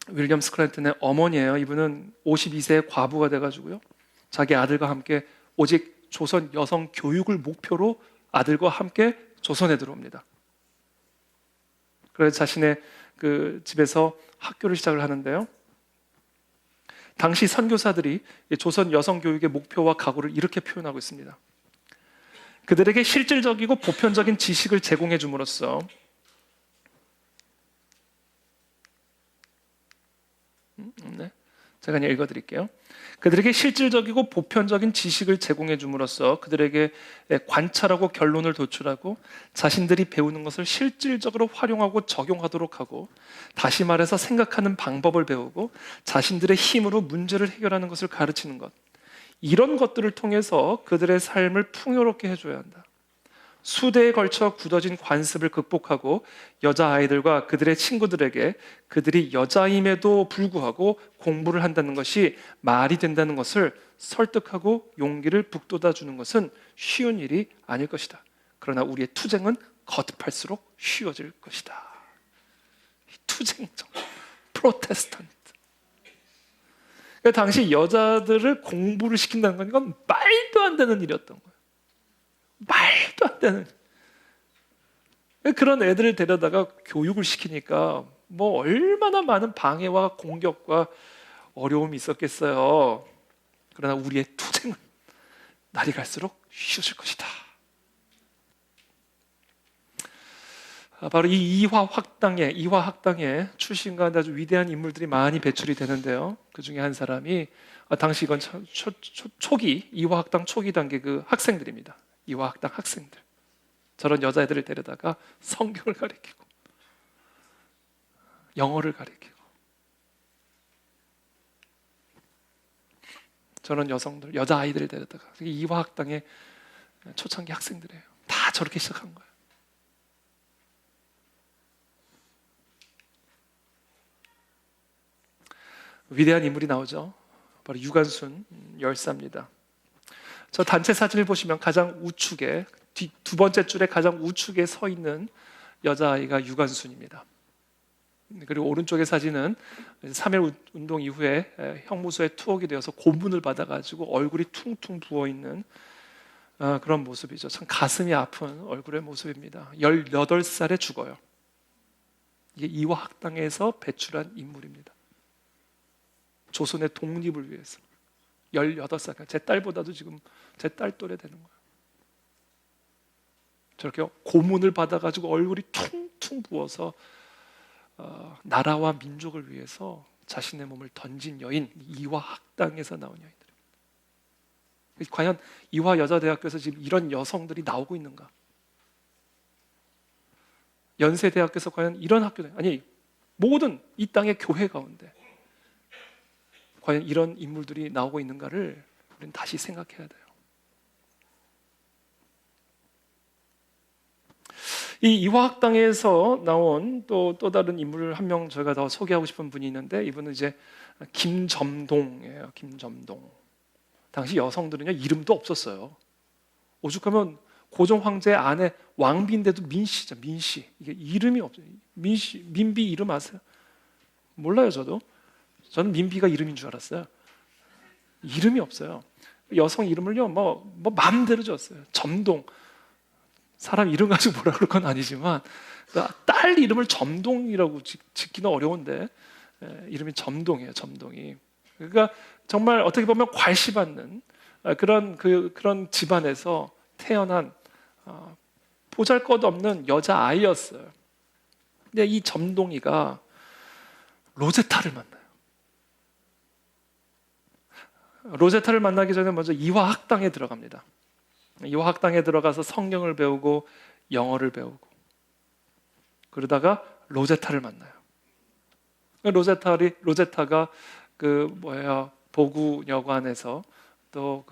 윌리엄 스크랜턴의 어머니예요. 이분은 52세의 과부가 돼가지고요, 자기 아들과 함께 오직 조선 여성 교육을 목표로 아들과 함께 조선에 들어옵니다. 그래서 자신의 그 집에서 학교를 시작을 하는데요, 당시 선교사들이 조선 여성 교육의 목표와 각오를 이렇게 표현하고 있습니다. 그들에게 실질적이고 보편적인 지식을 제공해 줌으로써 제가 그냥 읽어드릴게요. 그들에게 실질적이고 보편적인 지식을 제공해 줌으로써 그들에게 관찰하고 결론을 도출하고 자신들이 배우는 것을 실질적으로 활용하고 적용하도록 하고, 다시 말해서 생각하는 방법을 배우고 자신들의 힘으로 문제를 해결하는 것을 가르치는 것, 이런 것들을 통해서 그들의 삶을 풍요롭게 해줘야 한다. 수대에 걸쳐 굳어진 관습을 극복하고 여자아이들과 그들의 친구들에게 그들이 여자임에도 불구하고 공부를 한다는 것이 말이 된다는 것을 설득하고 용기를 북돋아 주는 것은 쉬운 일이 아닐 것이다. 그러나 우리의 투쟁은 거듭할수록 쉬워질 것이다. 투쟁적 프로테스탄트. 그러니까 당시 여자들을 공부를 시킨다는 건 말도 안 되는 일이었던 거예요. 말도 안 되는. 그런 애들을 데려다가 교육을 시키니까 뭐 얼마나 많은 방해와 공격과 어려움이 있었겠어요. 그러나 우리의 투쟁은 날이 갈수록 쉬워질 것이다. 바로 이 이화학당에 출신 가운데 아주 위대한 인물들이 많이 배출이 되는데요. 그 중에 한 사람이 당시 이건 초기 이화학당 초기 단계 그 학생들입니다. 이화학당 학생들. 저런 여자애들을 데려다가 성경을 가르치고 영어를 가르치고 저런 여자아이들을 데려다가 이화학당의 초창기 학생들이에요. 다 저렇게 시작한 거예요. 위대한 인물이 나오죠. 바로 유관순 열사입니다. 저 단체 사진을 보시면 가장 우측에 두 번째 줄에 가장 우측에 서 있는 여자아이가 유관순입니다. 그리고 오른쪽의 사진은 3.1 운동 이후에 형무소에 투옥이 되어서 고문을 받아가지고 얼굴이 퉁퉁 부어있는 그런 모습이죠. 참 가슴이 아픈 얼굴의 모습입니다. 18살에 죽어요. 이게 이화학당에서 배출한 인물입니다. 조선의 독립을 위해서 18살, 제 딸보다도 지금 제 딸 또래 되는 거예요. 저렇게 고문을 받아가지고 얼굴이 퉁퉁 부어서 나라와 민족을 위해서 자신의 몸을 던진 여인, 이화학당에서 나온 여인들입니다. 과연 이화여자대학교에서 지금 이런 여성들이 나오고 있는가? 연세대학교에서 과연 이런 학교들, 아니 모든 이 땅의 교회 가운데 과연 이런 인물들이 나오고 있는가를 우리는 다시 생각해야 돼요. 이 이화학당에서 나온 또 다른 인물을 한 명 제가 더 소개하고 싶은 분이 있는데 이분은 이제 김점동이에요. 김점동. 당시 여성들은요 이름도 없었어요. 오죽하면 고종 황제의 아내 왕비인데도 민씨죠. 민씨. 이게 이름이 없어요. 민씨, 민비 이름 아세요? 몰라요 저도. 저는 민비가 이름인 줄 알았어요. 이름이 없어요. 여성 이름을요 뭐 마음대로 줬어요. 점동. 사람 이름 가지고 뭐라 그럴 건 아니지만 딸 이름을 점동이라고 짓기는 어려운데 이름이 점동이에요. 점동이. 그러니까 정말 어떻게 보면 괄시받는 그런 집안에서 태어난 보잘것없는 여자 아이였어요. 근데 이 점동이가 로제타를 만나요. 로제타를 만나기 전에 먼저 이화학당에 들어갑니다. 이화학당에 들어가서 성경을 배우고 영어를 배우고 그러다가 로제타를 만나요. 로제타가 보구여관에서 또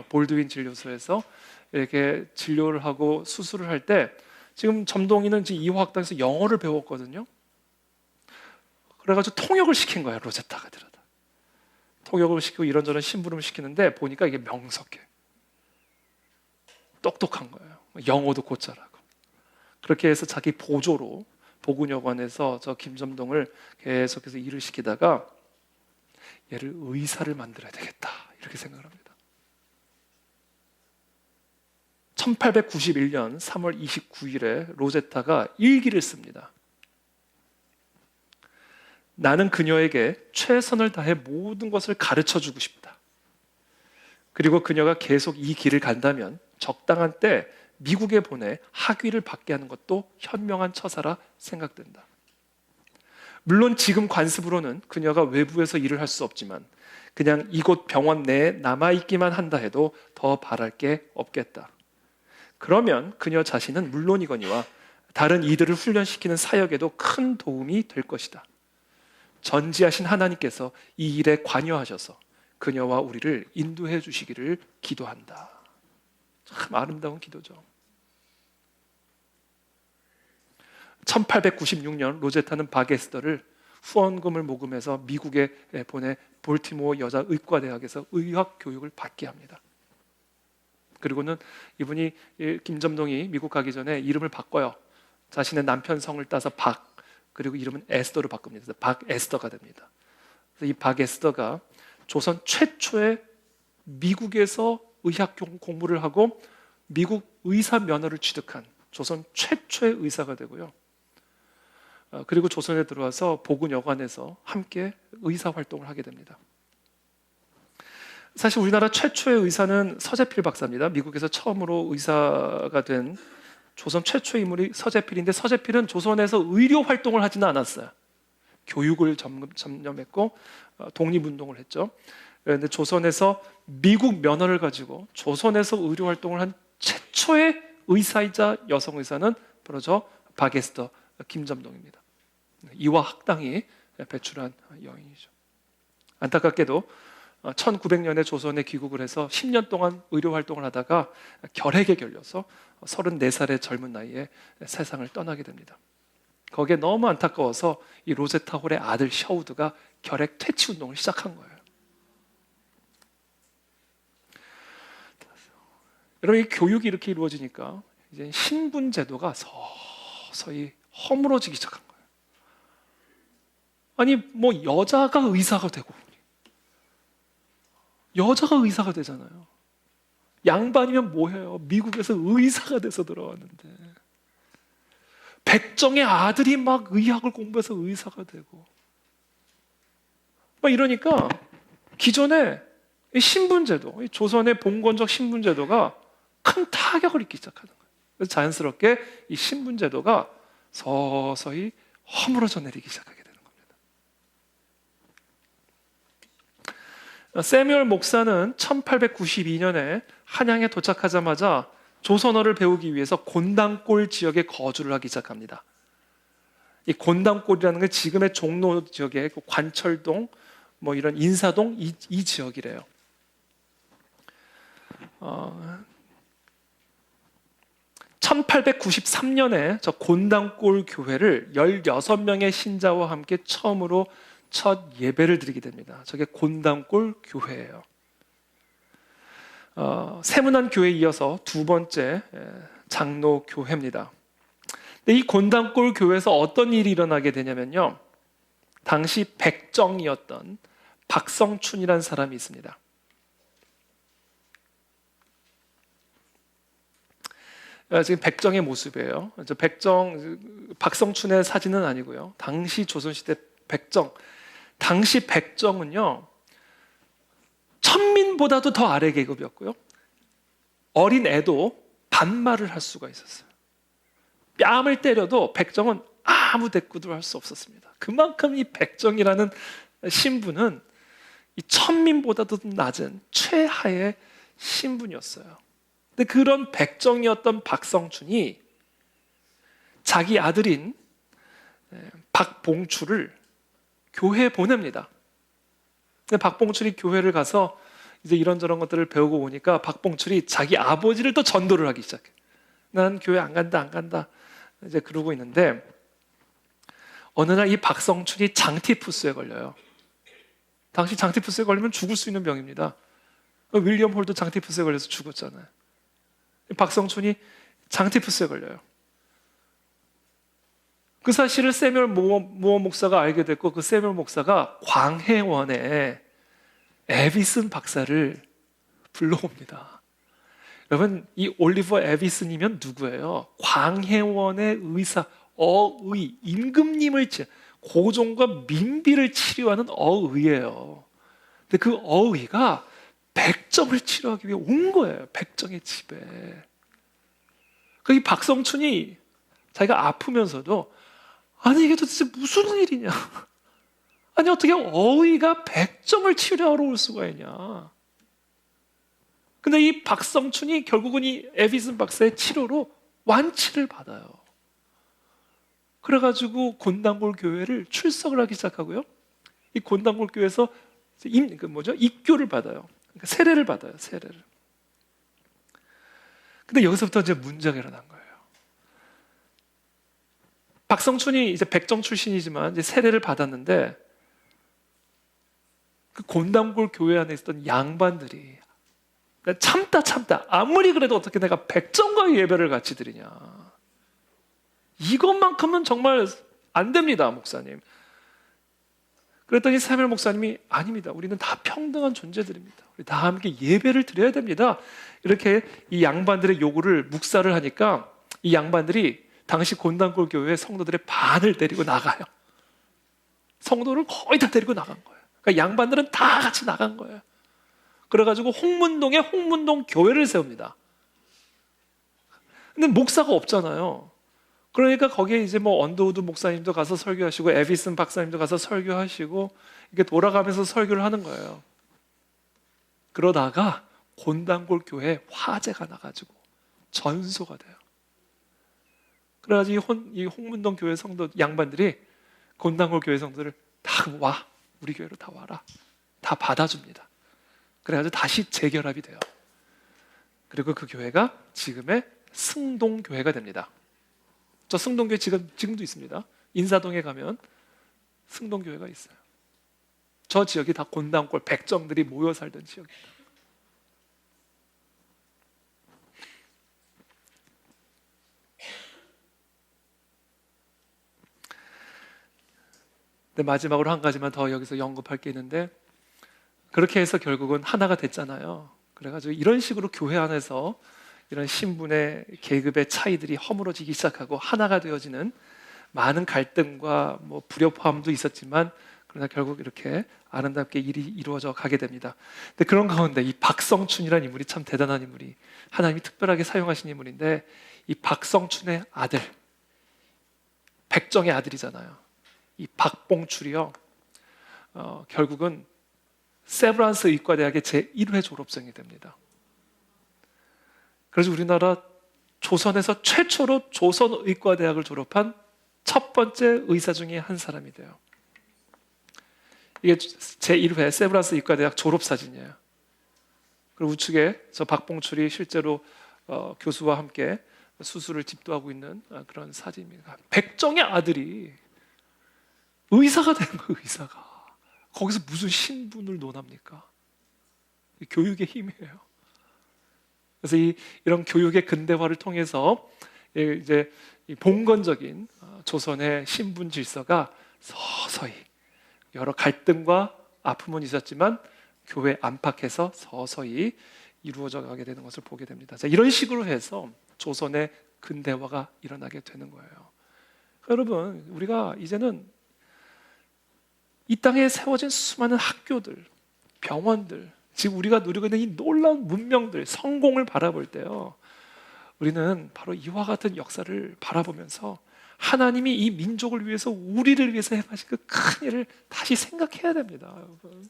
볼드윈 진료소에서 이렇게 진료를 하고 수술을 할 때 지금 점동이는 지금 이화학당에서 영어를 배웠거든요. 그래가지고 통역을 시킨 거예요. 로제타가 들어다. 통역을 시키고 이런저런 심부름을 시키는데 보니까 이게 명석해. 똑똑한 거예요. 영어도 곧잘하고. 그렇게 해서 자기 보조로 보군여관에서 저 김점동을 계속해서 일을 시키다가 얘를 의사를 만들어야 되겠다 이렇게 생각을 합니다. 1891년 3월 29일에 로제타가 일기를 씁니다. 나는 그녀에게 최선을 다해 모든 것을 가르쳐주고 싶다. 그리고 그녀가 계속 이 길을 간다면 적당한 때 미국에 보내 학위를 받게 하는 것도 현명한 처사라 생각된다. 물론 지금 관습으로는 그녀가 외부에서 일을 할 수 없지만 그냥 이곳 병원 내에 남아있기만 한다 해도 더 바랄 게 없겠다. 그러면 그녀 자신은 물론이거니와 다른 이들을 훈련시키는 사역에도 큰 도움이 될 것이다. 전지하신 하나님께서 이 일에 관여하셔서 그녀와 우리를 인도해 주시기를 기도한다. 참 아름다운 기도죠. 1896년 로제타는 바게스터를 후원금을 모금해서 미국에 보내 볼티모어 여자 의과대학에서 의학 교육을 받게 합니다. 그리고는 이분이 김점동이 미국 가기 전에 이름을 바꿔요. 자신의 남편 성을 따서 박, 그리고 이름은 에스더로 바꿉니다. 그래서 박에스더가 됩니다. 그래서 이 박에스더가 조선 최초의 미국에서 의학 공부를 하고 미국 의사 면허를 취득한 조선 최초의 의사가 되고요. 그리고 조선에 들어와서 보군여관에서 함께 의사 활동을 하게 됩니다. 사실 우리나라 최초의 의사는 서재필 박사입니다. 미국에서 처음으로 의사가 된 조선 최초의 인물이 서재필인데, 서재필은 조선에서 의료 활동을 하지는 않았어요. 교육을 전념했고 독립운동을 했죠. 그런데 조선에서 미국 면허를 가지고 조선에서 의료 활동을 한 최초의 의사이자 여성 의사는 바로 저 바게스터 김점동입니다. 이화 학당이 배출한 여인이죠. 안타깝게도 1900년에 조선에 귀국을 해서 10년 동안 의료 활동을 하다가 결핵에 걸려서 34살의 젊은 나이에 세상을 떠나게 됩니다. 거기에 너무 안타까워서 이 로제타 홀의 아들 셔우드가 결핵 퇴치 운동을 시작한 거예요. 여러분, 이 교육이 이렇게 이루어지니까 이제 신분 제도가 서서히 허물어지기 시작한 거예요. 아니, 뭐 여자가 의사가 되고, 여자가 의사가 되잖아요. 양반이면 뭐해요? 미국에서 의사가 돼서 들어왔는데, 백정의 아들이 막 의학을 공부해서 의사가 되고, 막 이러니까 기존의 이 신분제도, 이 조선의 봉건적 신분제도가 큰 타격을 입기 시작하는 거예요. 그래서 자연스럽게 이 신분제도가 서서히 허물어져 내리기 시작하게 되는 겁니다. 세뮤얼 목사는 1892년에 한양에 도착하자마자 조선어를 배우기 위해서 곤당골 지역에 거주를 하기 시작합니다. 이 곤당골이라는 게 지금의 종로 지역의 관철동, 뭐 이런 인사동 이 지역이래요. 1893년에 저 곤당골 교회를 16명의 신자와 함께 처음으로 첫 예배를 드리게 됩니다. 저게 곤당골 교회예요. 세문안 교회에 이어서 두 번째 장로 교회입니다. 근데 이 곤당골 교회에서 어떤 일이 일어나게 되냐면요, 당시 백정이었던 박성춘이라는 사람이 있습니다. 지금 백정의 모습이에요. 박성춘의 사진은 아니고요. 당시 조선시대 백정. 당시 백정은요, 천민보다도 더 아래 계급이었고요. 어린 애도 반말을 할 수가 있었어요. 뺨을 때려도 백정은 아무 대꾸도 할 수 없었습니다. 그만큼 이 백정이라는 신분은 이 천민보다도 낮은 최하의 신분이었어요. 근데 그런 백정이었던 박성춘이 자기 아들인 박봉출을 교회에 보냅니다. 근데 박봉출이 교회를 가서 이제 이런저런 것들을 배우고 오니까 박봉출이 자기 아버지를 또 전도를 하기 시작해. 난 교회 안 간다. 이제 그러고 있는데 어느 날 이 박성춘이 장티푸스에 걸려요. 당시 장티푸스에 걸리면 죽을 수 있는 병입니다. 윌리엄 홀도 장티푸스에 걸려서 죽었잖아요. 박성춘이 장티푸스에 걸려요. 그 사실을 세뮤얼 모어 목사가 알게 됐고, 그 세뮤얼 목사가 광해원에 에비슨 박사를 불러옵니다. 여러분, 이 올리버 에비슨이면 누구예요? 광해원의 의사, 어의, 임금님을 고종과 민비를 치료하는 어의예요. 근데 그 어의가 백정을 치료하기 위해 온 거예요. 백정의 집에. 이 박성춘이 자기가 아프면서도, 아니 이게 도대체 무슨 일이냐, 아니 어떻게 어의가 백정을 치료하러 올 수가 있냐. 근데 이 박성춘이 결국은 이 에비슨 박사의 치료로 완치를 받아요. 그래가지고 곤당골 교회를 출석을 하기 시작하고요, 이 곤당골 교회에서 입교를 받아요. 그러니까 세례를 받아요. 세례를. 근데 여기서부터 이제 문제가 일어난 거예요. 박성춘이 이제 백정 출신이지만 이제 세례를 받았는데 그 곤단골 교회 안에 있었던 양반들이 참다 아무리 그래도 어떻게 내가 백정과 예배를 같이 드리냐, 이것만큼은 정말 안 됩니다 목사님. 그랬더니 사무엘 목사님이 아닙니다, 우리는 다 평등한 존재들입니다, 우리 다 함께 예배를 드려야 됩니다, 이렇게 이 양반들의 요구를 묵살을 하니까 이 양반들이 당시 곤단골 교회의 성도들의 반을 데리고 나가요. 성도를 거의 다 데리고 나간 거예요. 그러니까 양반들은 다 같이 나간 거예요. 그래가지고 홍문동에 홍문동 교회를 세웁니다. 근데 목사가 없잖아요. 그러니까 거기에 이제 뭐 언더우드 목사님도 가서 설교하시고 에비슨 박사님도 가서 설교하시고 이렇게 돌아가면서 설교를 하는 거예요. 그러다가 곤단골 교회에 화재가 나가지고 전소가 돼요. 그래가지고 이 홍문동 교회 성도 양반들이 곤단골 교회 성도들을 다 와, 우리 교회로 다 와라, 다 받아줍니다. 그래가지고 다시 재결합이 돼요. 그리고 그 교회가 지금의 승동교회가 됩니다. 저 승동교회 지금도 있습니다. 인사동에 가면 승동교회가 있어요. 저 지역이 다 곤단골 백정들이 모여 살던 지역입니다. 근데 마지막으로 한 가지만 더 여기서 언급할 게 있는데, 그렇게 해서 결국은 하나가 됐잖아요. 그래가지고 이런 식으로 교회 안에서 이런 신분의 계급의 차이들이 허물어지기 시작하고 하나가 되어지는 많은 갈등과 뭐 불협화음도 있었지만, 그러나 결국 이렇게 아름답게 일이 이루어져 가게 됩니다. 근데 그런 가운데 이 박성춘이라는 인물이 참 대단한 인물이, 하나님이 특별하게 사용하신 인물인데, 이 박성춘의 아들, 백정의 아들이잖아요. 이 박봉출이요, 결국은 세브란스 의과대학의 제1회 졸업생이 됩니다. 그래서 우리나라 조선에서 최초로 조선의과대학을 졸업한 첫 번째 의사 중에 한 사람이 돼요. 이게 제1회 세브란스 의과대학 졸업사진이에요. 그리고 우측에 저 박봉출이 실제로 교수와 함께 수술을 집도하고 있는 그런 사진입니다. 백정의 아들이 의사가 된 거예요. 의사가 거기서 무슨 신분을 논합니까? 교육의 힘이에요. 그래서 이런 교육의 근대화를 통해서 이제 봉건적인 조선의 신분 질서가 서서히, 여러 갈등과 아픔은 있었지만 교회 안팎에서 서서히 이루어져 가게 되는 것을 보게 됩니다. 자, 이런 식으로 해서 조선의 근대화가 일어나게 되는 거예요. 여러분, 우리가 이제는 이 땅에 세워진 수많은 학교들, 병원들, 지금 우리가 누리고 있는 이 놀라운 문명들, 성공을 바라볼 때요, 우리는 바로 이와 같은 역사를 바라보면서 하나님이 이 민족을 위해서, 우리를 위해서 행하신 그 큰 일을 다시 생각해야 됩니다, 여러분.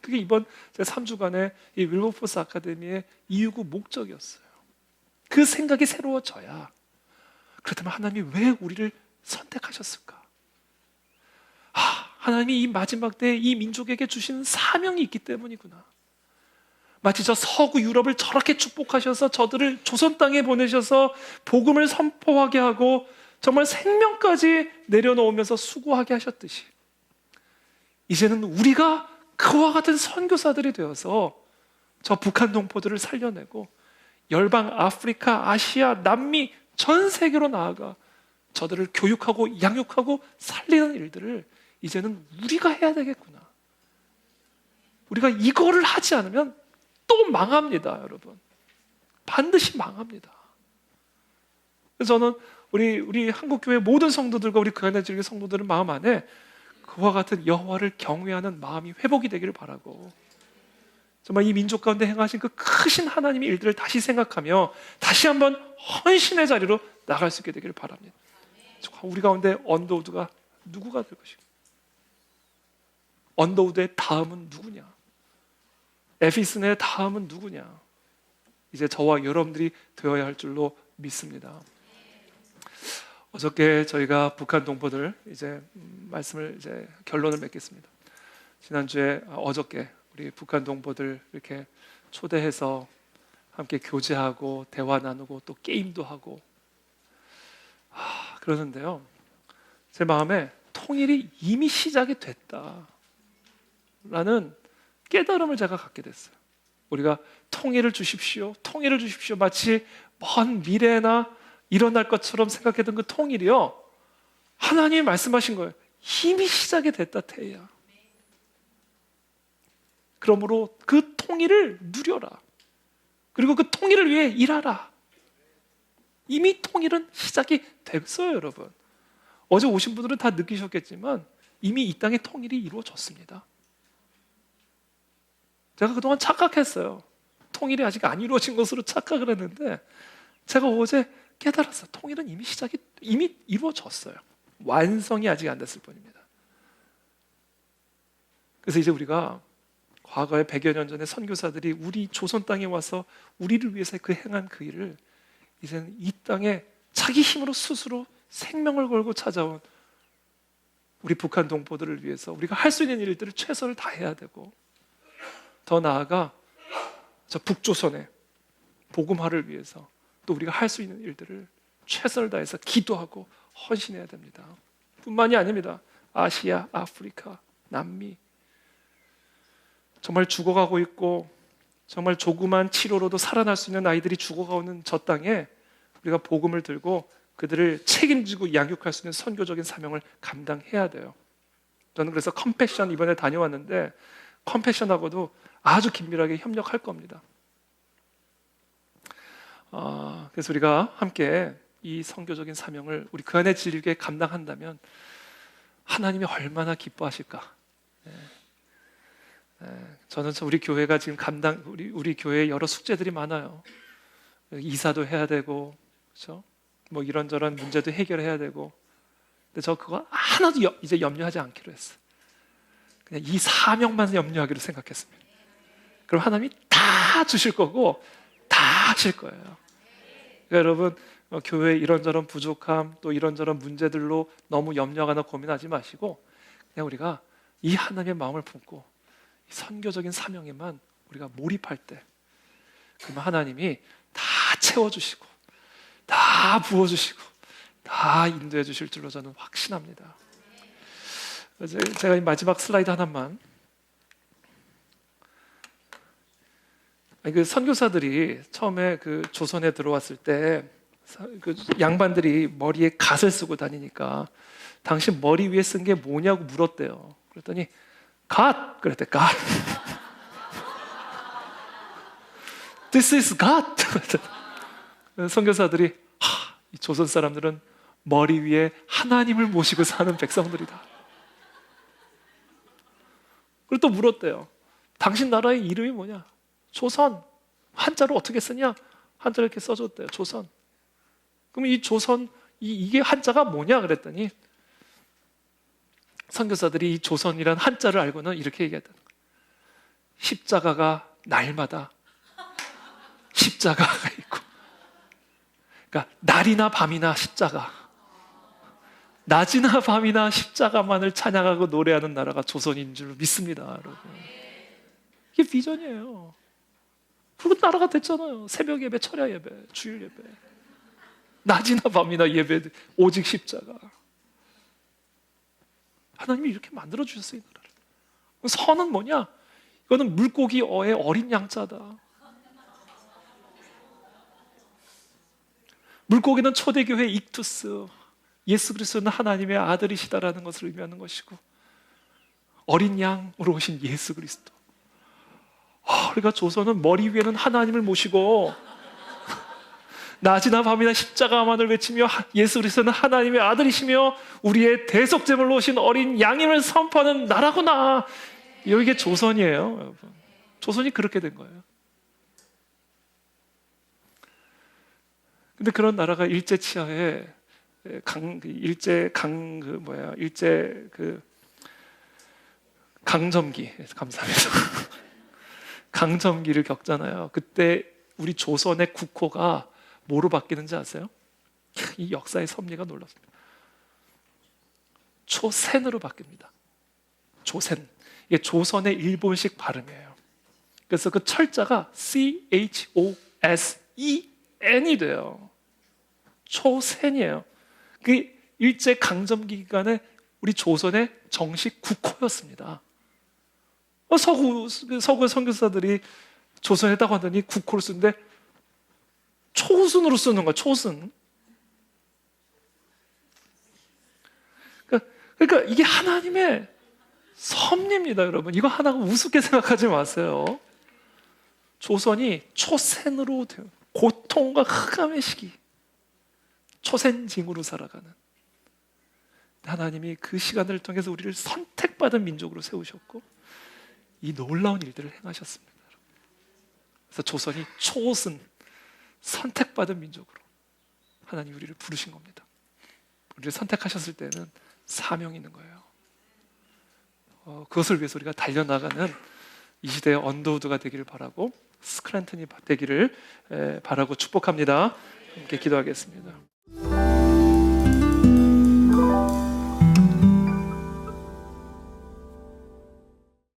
그게 이번 제 3주간의 이 윌버포스 아카데미의 이유고 목적이었어요. 그 생각이 새로워져야, 그렇다면 하나님이 왜 우리를 선택하셨을까? 하나님이 이 마지막 때에 이 민족에게 주신 사명이 있기 때문이구나. 마치 저 서구 유럽을 저렇게 축복하셔서 저들을 조선 땅에 보내셔서 복음을 선포하게 하고 정말 생명까지 내려놓으면서 수고하게 하셨듯이, 이제는 우리가 그와 같은 선교사들이 되어서 저 북한 동포들을 살려내고 열방, 아프리카, 아시아, 남미 전 세계로 나아가 저들을 교육하고 양육하고 살리는 일들을 이제는 우리가 해야 되겠구나. 우리가 이거를 하지 않으면 또 망합니다, 여러분. 반드시 망합니다. 그래서 저는 우리 한국교회 모든 성도들과 우리 그 안에 즐길 성도들은 마음 안에 그와 같은 여호와를 경외하는 마음이 회복이 되기를 바라고, 정말 이 민족 가운데 행하신 그 크신 하나님의 일들을 다시 생각하며 다시 한번 헌신의 자리로 나갈 수 있게 되기를 바랍니다. 우리 가운데 언더우드가 누구가 될 것인가? 언더우드의 다음은 누구냐? 에피슨의 다음은 누구냐? 이제 저와 여러분들이 되어야 할 줄로 믿습니다. 어저께 저희가 북한 동포들 이제 말씀을 이제 결론을 맺겠습니다. 지난주에 어저께 우리 북한 동포들 이렇게 초대해서 함께 교제하고 대화 나누고 또 게임도 하고 그러는데요. 제 마음에 통일이 이미 시작이 됐다라는 깨달음을 제가 갖게 됐어요. 우리가 통일을 주십시오, 통일을 주십시오, 마치 먼 미래나 일어날 것처럼 생각했던 그 통일이요, 하나님이 말씀하신 거예요. 이미 시작이 됐다, 태희야. 그러므로 그 통일을 누려라. 그리고 그 통일을 위해 일하라. 이미 통일은 시작이 됐어요, 여러분. 어제 오신 분들은 다 느끼셨겠지만 이미 이 땅의 통일이 이루어졌습니다. 제가 그동안 착각했어요. 통일이 아직 안 이루어진 것으로 착각을 했는데 제가 어제 깨달았어요. 통일은 이미 이루어졌어요. 완성이 아직 안 됐을 뿐입니다. 그래서 이제 우리가 과거에 100여 년 전에 선교사들이 우리 조선 땅에 와서 우리를 위해서 그 행한 그 일을 이제는 이 땅에 자기 힘으로 스스로 생명을 걸고 찾아온 우리 북한 동포들을 위해서 우리가 할 수 있는 일들을 최선을 다해야 되고, 더 나아가 저 북조선의 복음화를 위해서 또 우리가 할 수 있는 일들을 최선을 다해서 기도하고 헌신해야 됩니다. 뿐만이 아닙니다. 아시아, 아프리카, 남미, 정말 죽어가고 있고 정말 조그만 치료로도 살아날 수 있는 아이들이 죽어가는 저 땅에 우리가 복음을 들고 그들을 책임지고 양육할 수 있는 선교적인 사명을 감당해야 돼요. 저는 그래서 컴패션 이번에 다녀왔는데 컴패션하고도 아주 긴밀하게 협력할 겁니다. 그래서 우리가 함께 이 선교적인 사명을 우리 그 안에 진리게 감당한다면 하나님이 얼마나 기뻐하실까. 저는 우리 교회가 지금 우리 교회에 여러 숙제들이 많아요. 이사도 해야 되고, 그렇죠? 뭐 이런저런 문제도 해결해야 되고. 근데 저 그거 하나도 이제 염려하지 않기로 했어요. 그냥 이 사명만 염려하기로 생각했습니다. 그럼 하나님이 다 주실 거고 다 하실 거예요. 그러니까 여러분, 교회 이런저런 부족함 또 이런저런 문제들로 너무 염려하거나 고민하지 마시고 그냥 우리가 이 하나님의 마음을 품고 이 선교적인 사명에만 우리가 몰입할 때 그러면 하나님이 다 채워주시고 다 부어주시고 다 인도해 주실 줄로 저는 확신합니다. 제가 이 마지막 슬라이드 하나만, 그 선교사들이 처음에 그 조선에 들어왔을 때 그 양반들이 머리에 갓을 쓰고 다니니까 당신 머리 위에 쓴 게 뭐냐고 물었대요. 그랬더니 갓! 그랬대. 갓! This is God! 선교사들이 이 조선 사람들은 머리 위에 하나님을 모시고 사는 백성들이다. 그리고 또 물었대요. 당신 나라의 이름이 뭐냐? 조선. 한자로 어떻게 쓰냐? 한자로 이렇게 써줬대요. 조선. 그럼 이 조선, 이게 한자가 뭐냐? 그랬더니 선교사들이 이 조선이란 한자를 알고는 이렇게 얘기했다는 거예요. 십자가가 날마다 십자가가 있고, 그러니까 날이나 밤이나 십자가, 낮이나 밤이나 십자가만을 찬양하고 노래하는 나라가 조선인 줄 믿습니다, 여러분. 이게 비전이에요. 그리고 나라가 됐잖아요. 새벽 예배, 철야 예배, 주일 예배, 낮이나 밤이나 예배, 오직 십자가. 하나님이 이렇게 만들어 주셨어요, 이 나라를. 선은 뭐냐? 이거는 물고기 어의 어린 양자다. 물고기는 초대교회 익투스, 예수 그리스도는 하나님의 아들이시다라는 것을 의미하는 것이고, 어린 양으로 오신 예수 그리스도. 그러니까 조선은 머리 위에는 하나님을 모시고 낮이나 밤이나 십자가만을 외치며 예수 그리스도는 하나님의 아들이시며 우리의 대속제물로 오신 어린 양임을 선포하는 나라구나. 이게 조선이에요, 여러분. 조선이 그렇게 된 거예요. 근데 그런 나라가 일제 치하에 강점기, 감사합니다. 강점기를 겪잖아요. 그때 우리 조선의 국호가 뭐로 바뀌는지 아세요? 이 역사의 섭리가 놀랍습니다. 초센으로 바뀝니다. 초센. 이게 조선의 일본식 발음이에요. 그래서 그 철자가 CHOSEN이 돼요. 초센이에요. 그 일제 강점기 기간에 우리 조선의 정식 국호였습니다. 서구의 선교사들이 조선에다고 하더니 국호를 쓰는데 초순으로 쓰는 거야. 초순. 그러니까 이게 하나님의 섭리입니다, 여러분. 이거 하나 우습게 생각하지 마세요. 조선이 초센으로 고통과 흑암의 시기, 초센징으로 살아가는 하나님이 그 시간을 통해서 우리를 선택받은 민족으로 세우셨고 이 놀라운 일들을 행하셨습니다. 그래서 조선이 초슨, 선택받은 민족으로 하나님 우리를 부르신 겁니다. 우리를 선택하셨을 때는 사명이 있는 거예요. 그것을 위해서 우리가 달려나가는 이 시대의 언더우드가 되기를 바라고 스크랜턴이 되기를 바라고 축복합니다. 함께 기도하겠습니다.